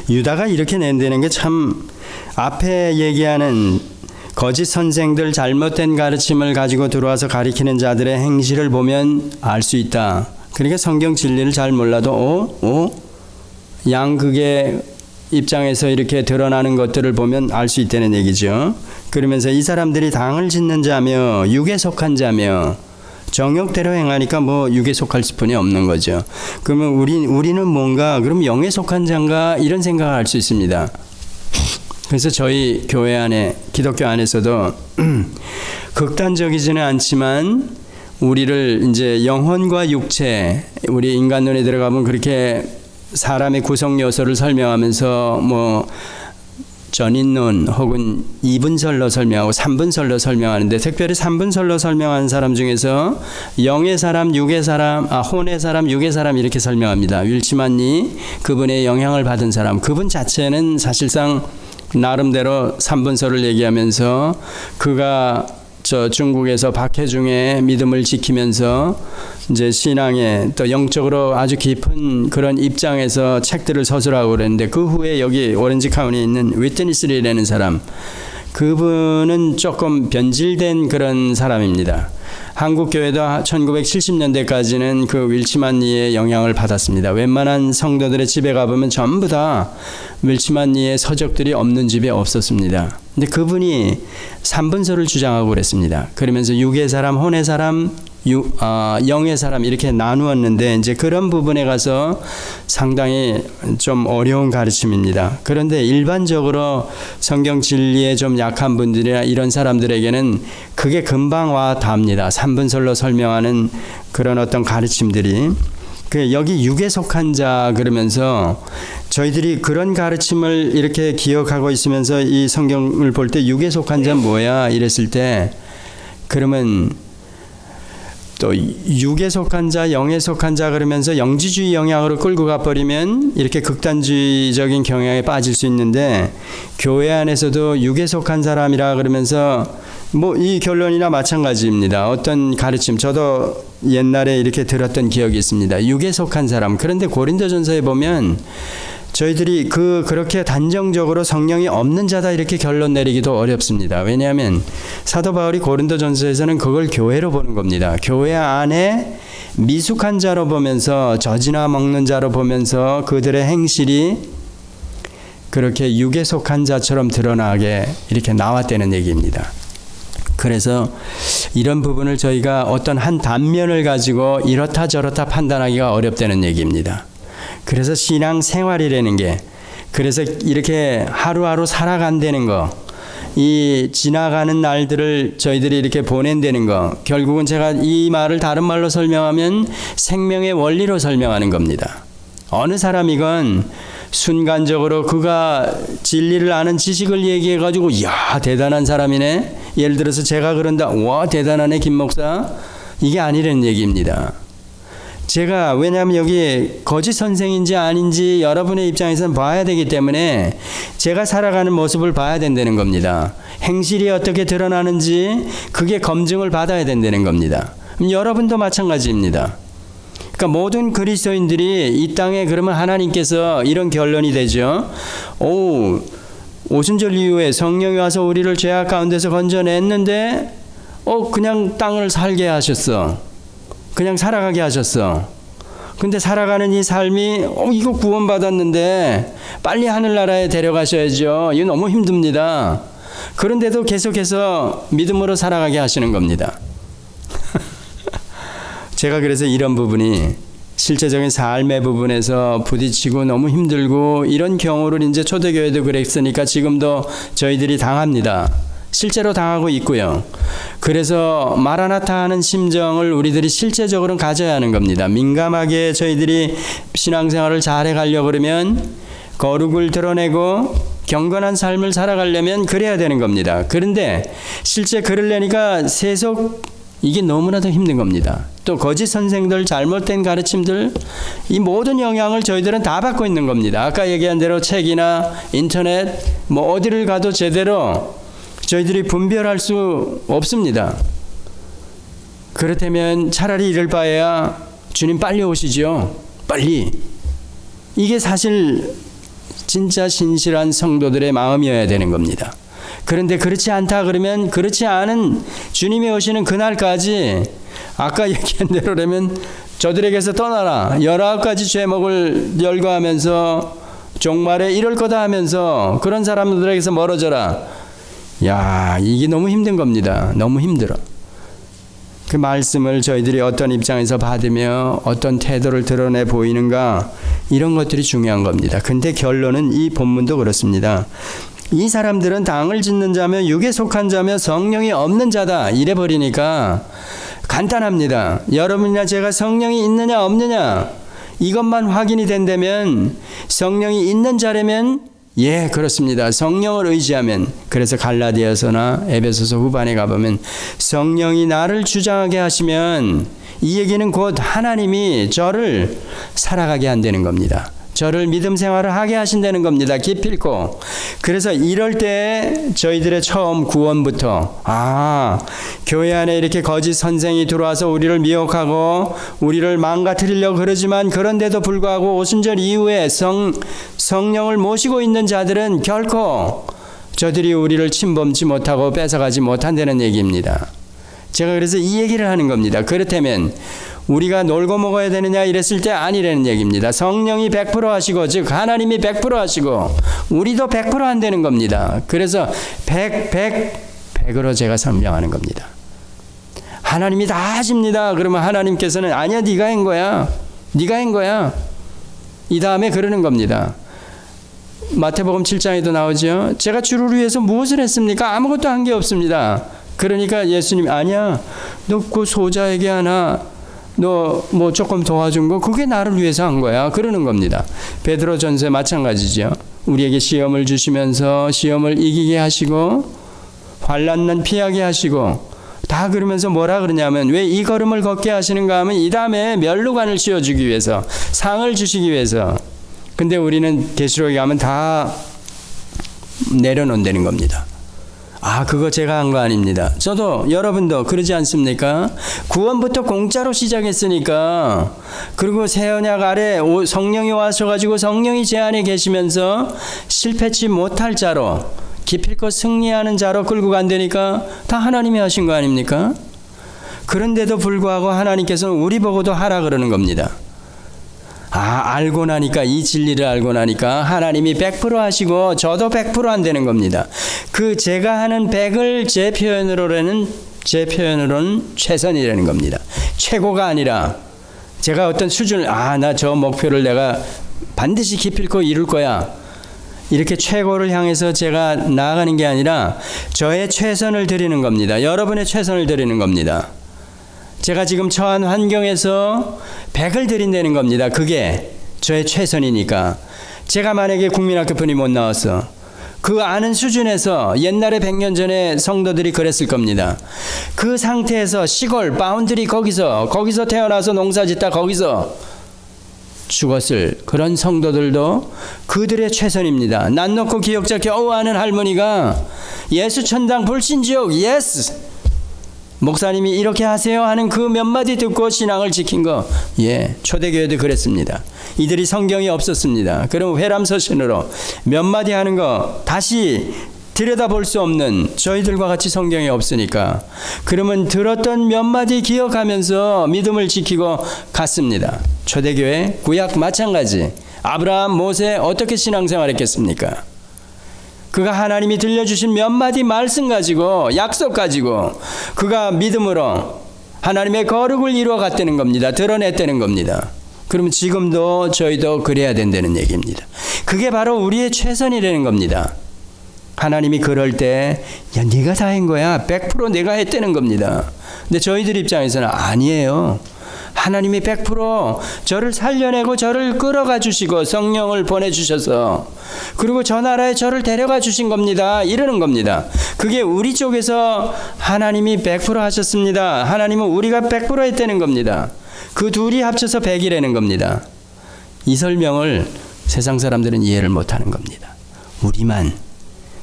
유다가 이렇게 낸다는 게 참 앞에 얘기하는 거짓 선생들 잘못된 가르침을 가지고 들어와서 가리키는 자들의 행실을 보면 알 수 있다. 그러니까 성경 진리를 잘 몰라도 양극의 입장에서 이렇게 드러나는 것들을 보면 알 수 있다는 얘기죠. 그러면서 이 사람들이 당을 짓는 자며 육에 속한 자며 정욕대로 행하니까 뭐 육에 속할 수뿐이 없는 거죠. 그러면 우리는 뭔가 그럼 영에 속한 자인가 이런 생각을 할 수 있습니다. 그래서 저희 교회 안에 기독교 안에서도 극단적이지는 않지만 우리를 이제 영혼과 육체 우리 인간론에 들어가면 그렇게 사람의 구성 요소를 설명하면서 뭐 전인론 혹은 2분설로 설명하고 3분설로 설명하는데 특별히 3분설로 설명하는 사람 중에서 영의 사람, 육의 사람, 혼의 사람, 육의 사람 이렇게 설명합니다. 윌치만니 그분의 영향을 받은 사람, 그분 자체는 사실상 나름대로 3분설을 얘기하면서 그가 중국에서 박해중의 믿음을 지키면서 이제 신앙에 또 영적으로 아주 깊은 그런 입장에서 책들을 서술하고 그랬는데 그 후에 여기 오렌지 카운티에 있는 위트니스리라는 사람 그분은 조금 변질된 그런 사람입니다. 한국 교회도 1970년대까지는 그 윌치만니의 영향을 받았습니다. 웬만한 성도들의 집에 가보면 전부 다 윌치만니의 서적들이 없는 집이 없었습니다. 근데 그분이 3분설을 주장하고 그랬습니다. 그러면서 육의 사람, 혼의 사람, 영의 사람 이렇게 나누었는데 이제 그런 부분에 가서 상당히 좀 어려운 가르침입니다. 그런데 일반적으로 성경 진리에 좀 약한 분들이나 이런 사람들에게는 그게 금방 와 닿습니다. 3분설로 설명하는 그런 어떤 가르침들이 여기 육에 속한 자 그러면서 저희들이 그런 가르침을 이렇게 기억하고 있으면서 이 성경을 볼 때 육에 속한 자 뭐야 이랬을 때 그러면 또 육에 속한 자, 영에 속한 자 그러면서 영지주의 영향으로 끌고 가버리면 이렇게 극단주의적인 경향에 빠질 수 있는데 교회 안에서도 육에 속한 사람이라 그러면서 뭐 이 결론이나 마찬가지입니다. 어떤 가르침 저도 옛날에 이렇게 들었던 기억이 있습니다. 육에 속한 사람. 그런데 고린도전서에 보면 저희들이 그렇게 단정적으로 성령이 없는 자다 이렇게 결론 내리기도 어렵습니다. 왜냐하면 사도 바울이 고린도전서에서는 그걸 교회로 보는 겁니다. 교회 안에 미숙한 자로 보면서 젖이나 먹는 자로 보면서 그들의 행실이 그렇게 육에 속한 자처럼 드러나게 이렇게 나왔다는 얘기입니다. 그래서 이런 부분을 저희가 어떤 한 단면을 가지고 이렇다 저렇다 판단하기가 어렵다는 얘기입니다. 그래서 신앙 생활이라는 게 그래서 이렇게 하루하루 살아간다는 거, 이 지나가는 날들을 저희들이 이렇게 보낸다는 거, 결국은 제가 이 말을 다른 말로 설명하면 생명의 원리로 설명하는 겁니다. 어느 사람이건 순간적으로 그가 진리를 아는 지식을 얘기해가지고 이야 대단한 사람이네. 예를 들어서 제가 그런다. 와 대단하네 김 목사. 이게 아니라는 얘기입니다. 제가 왜냐하면 여기 거짓 선생인지 아닌지 여러분의 입장에서는 봐야 되기 때문에 제가 살아가는 모습을 봐야 된다는 겁니다. 행실이 어떻게 드러나는지 그게 검증을 받아야 된다는 겁니다. 여러분도 마찬가지입니다. 그러니까 모든 그리스도인들이 이 땅에 그러면 하나님께서 이런 결론이 되죠. 오순절 이후에 성령이 와서 우리를 죄악 가운데서 건져냈는데 그냥 땅을 살게 하셨어. 그냥 살아가게 하셨어. 근데 살아가는 이 삶이 이거 구원받았는데 빨리 하늘나라에 데려가셔야죠. 이거 너무 힘듭니다. 그런데도 계속해서 믿음으로 살아가게 하시는 겁니다. 제가 그래서 이런 부분이 실제적인 삶의 부분에서 부딪히고 너무 힘들고 이런 경우를 이제 초대교회도 그랬으니까 지금도 저희들이 당합니다. 실제로 당하고 있고요. 그래서 마라나타 하는 심정을 우리들이 실제적으로 가져야 하는 겁니다. 민감하게 저희들이 신앙생활을 잘해 가려고 그러면 거룩을 드러내고 경건한 삶을 살아가려면 그래야 되는 겁니다. 그런데 실제 그러려니까 세속 이게 너무나도 힘든 겁니다. 또 거짓 선생들, 잘못된 가르침들, 이 모든 영향을 저희들은 다 받고 있는 겁니다. 아까 얘기한 대로 책이나 인터넷, 어디를 가도 제대로 저희들이 분별할 수 없습니다. 그렇다면 차라리 이럴 바에야 주님 빨리 오시죠. 빨리. 이게 사실 진짜 신실한 성도들의 마음이어야 되는 겁니다. 그런데 그렇지 않다 그러면 그렇지 않은 주님이 오시는 그날까지 아까 얘기한 대로라면 저들에게서 떠나라. 19가지 죄목을 열거하면서 종말에 이럴 거다 하면서 그런 사람들에게서 멀어져라. 야, 이게 너무 힘든 겁니다. 너무 힘들어. 그 말씀을 저희들이 어떤 입장에서 받으며 어떤 태도를 드러내 보이는가 이런 것들이 중요한 겁니다. 근데 결론은 이 본문도 그렇습니다. 이 사람들은 당을 짓는 자며 육에 속한 자며 성령이 없는 자다 이래 버리니까 간단합니다. 여러분이나 제가 성령이 있느냐 없느냐 이것만 확인이 된다면 성령이 있는 자라면 예, 그렇습니다. 성령을 의지하면 그래서 갈라디아서나 에베소서 후반에 가보면 성령이 나를 주장하게 하시면 이 얘기는 곧 하나님이 저를 살아가게 한다는 겁니다. 저를 믿음 생활을 하게 하신다는 겁니다. 기필코. 그래서 이럴 때 저희들의 처음 구원부터 교회 안에 이렇게 거짓 선생이 들어와서 우리를 미혹하고 우리를 망가뜨리려고 그러지만 그런데도 불구하고 오순절 이후에 성령을 모시고 있는 자들은 결코 저들이 우리를 침범치 못하고 뺏어가지 못한다는 얘기입니다. 제가 그래서 이 얘기를 하는 겁니다. 그렇다면 우리가 놀고 먹어야 되느냐 이랬을 때 아니라는 얘기입니다. 성령이 100% 하시고 즉 하나님이 100% 하시고 우리도 100% 한다는 겁니다. 그래서 100으로 제가 설명하는 겁니다. 하나님이 다 하십니다. 그러면 하나님께서는 아니야 네가 한 거야. 네가 한 거야. 이 다음에 그러는 겁니다. 마태복음 7장에도 나오죠. 제가 주를 위해서 무엇을 했습니까? 아무것도 한 게 없습니다. 그러니까 예수님 아니야. 너 그 소자에게 하나 너 조금 도와준 거 그게 나를 위해서 한 거야. 그러는 겁니다. 베드로 전서에 마찬가지죠. 우리에게 시험을 주시면서 시험을 이기게 하시고 환난은 피하게 하시고 다 그러면서 뭐라 그러냐면 왜 이 걸음을 걷게 하시는가 하면 이 다음에 멸루관을 씌워주기 위해서 상을 주시기 위해서. 근데 우리는 계시록에 가면 다 내려놓는다는 겁니다. 그거 제가 한 거 아닙니다. 저도 여러분도 그러지 않습니까? 구원부터 공짜로 시작했으니까 그리고 새 언약 아래 성령이 와셔가지고 성령이 제 안에 계시면서 실패치 못할 자로 기필코 승리하는 자로 끌고 간다니까 다 하나님이 하신 거 아닙니까? 그런데도 불구하고 하나님께서는 우리 보고도 하라 그러는 겁니다. 알고 나니까 이 진리를 알고 나니까 하나님이 100% 하시고 저도 100% 한다는 겁니다. 그 제가 하는 100을 제 표현으로는 최선이라는 겁니다. 최고가 아니라 제가 어떤 수준을 나 저 목표를 내가 반드시 기필코 이룰 거야. 이렇게 최고를 향해서 제가 나아가는 게 아니라 저의 최선을 드리는 겁니다. 여러분의 최선을 드리는 겁니다. 제가 지금 처한 환경에서 100을 드린다는 겁니다. 그게 저의 최선이니까. 제가 만약에 국민학교뿐이 못 나왔어. 그 아는 수준에서 옛날에 100년 전에 성도들이 그랬을 겁니다. 그 상태에서 시골 바운드리 거기서 태어나서 농사짓다 거기서 죽었을 그런 성도들도 그들의 최선입니다. 난 놓고 기억자 겨우 아는 할머니가 예수 천당 불신지옥 예스 목사님이 이렇게 하세요 하는 그 몇 마디 듣고 신앙을 지킨 거, 초대교회도 그랬습니다. 이들이 성경이 없었습니다. 그럼 회람서신으로 몇 마디 하는 거 다시 들여다볼 수 없는, 저희들과 같이 성경이 없으니까 그러면 들었던 몇 마디 기억하면서 믿음을 지키고 갔습니다. 초대교회, 구약 마찬가지. 아브라함, 모세 어떻게 신앙생활했겠습니까? 그가 하나님이 들려주신 몇 마디 말씀 가지고, 약속 가지고 그가 믿음으로 하나님의 거룩을 이루어 갔다는 겁니다. 드러냈다는 겁니다. 그러면 지금도 저희도 그래야 된다는 얘기입니다. 그게 바로 우리의 최선이라는 겁니다. 하나님이 그럴 때, 야, 네가 다 한 거야. 100% 내가 했다는 겁니다. 근데 저희들 입장에서는 아니에요. 하나님이 100% 저를 살려내고 저를 끌어가 주시고 성령을 보내주셔서, 그리고 저 나라에 저를 데려가 주신 겁니다. 이러는 겁니다. 그게 우리 쪽에서 하나님이 100% 하셨습니다. 하나님은 우리가 100% 했다는 겁니다. 그 둘이 합쳐서 100이라는 겁니다. 이 설명을 세상 사람들은 이해를 못하는 겁니다. 우리만,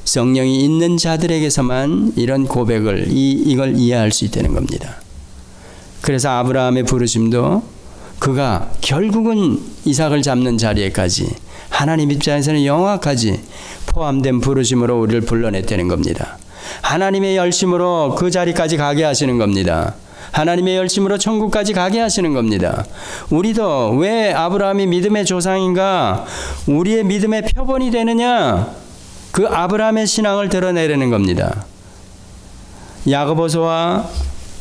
성령이 있는 자들에게서만 이런 고백을, 이걸 이해할 수 있다는 겁니다. 그래서 아브라함의 부르심도 그가 결국은 이삭을 잡는 자리에까지 하나님 입장에서는 영화까지 포함된 부르심으로 우리를 불러냈다는 겁니다. 하나님의 열심으로 그 자리까지 가게 하시는 겁니다. 하나님의 열심으로 천국까지 가게 하시는 겁니다. 우리도 왜 아브라함이 믿음의 조상인가? 우리의 믿음의 표본이 되느냐? 그 아브라함의 신앙을 드러내려는 겁니다. 야고보서와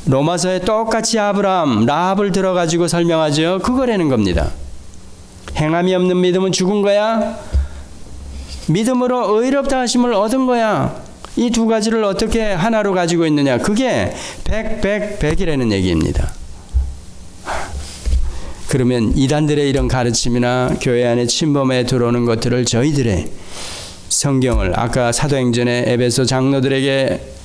로마서에 똑같이 아브라함, 라합을 들어가지고 설명하죠. 그거라는 겁니다. 행함이 없는 믿음은 죽은 거야. 믿음으로 의롭다 하심을 얻은 거야. 이 두 가지를 어떻게 하나로 가지고 있느냐. 그게 100이라는 얘기입니다. 그러면 이단들의 이런 가르침이나 교회 안에 침범에 들어오는 것들을 저희들의 성경을, 아까 사도행전의 에베소 장로들에게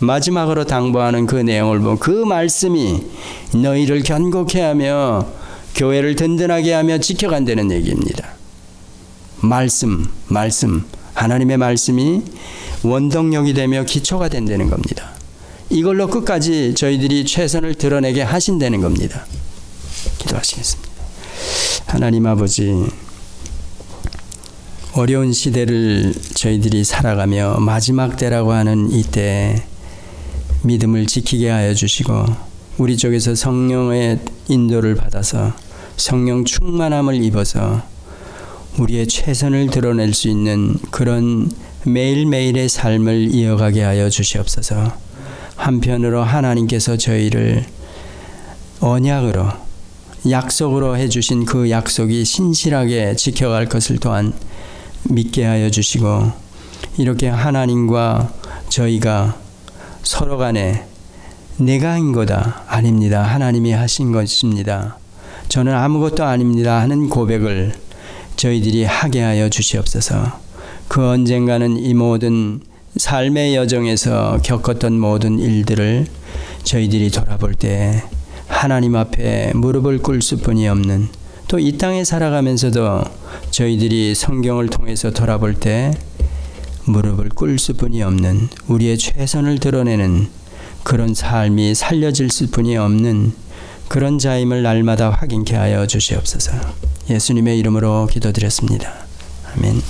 마지막으로 당부하는 그 내용을 보면 그 말씀이 너희를 견고케 하며 교회를 든든하게 하며 지켜간다는 얘기입니다. 말씀, 하나님의 말씀이 원동력이 되며 기초가 된다는 겁니다. 이걸로 끝까지 저희들이 최선을 드러내게 하신다는 겁니다. 기도하시겠습니다. 하나님 아버지, 어려운 시대를 저희들이 살아가며 마지막 때라고 하는 이때 믿음을 지키게 하여 주시고, 우리 쪽에서 성령의 인도를 받아서 성령 충만함을 입어서 우리의 최선을 드러낼 수 있는 그런 매일매일의 삶을 이어가게 하여 주시옵소서. 한편으로 하나님께서 저희를 언약으로, 약속으로 해주신 그 약속이 신실하게 지켜갈 것을 또한 믿게 하여 주시고, 이렇게 하나님과 저희가 서로 간에 내가 한 거다, 아닙니다, 하나님이 하신 것입니다, 저는 아무것도 아닙니다 하는 고백을 저희들이 하게 하여 주시옵소서. 그 언젠가는 이 모든 삶의 여정에서 겪었던 모든 일들을 저희들이 돌아볼 때 하나님 앞에 무릎을 꿇을 수뿐이 없는, 또 이 땅에 살아가면서도 저희들이 성경을 통해서 돌아볼 때 무릎을 꿇을 수뿐이 없는, 우리의 최선을 드러내는 그런 삶이 살려질 수뿐이 없는 그런 자임을 날마다 확인케 하여 주시옵소서. 예수님의 이름으로 기도드렸습니다. 아멘.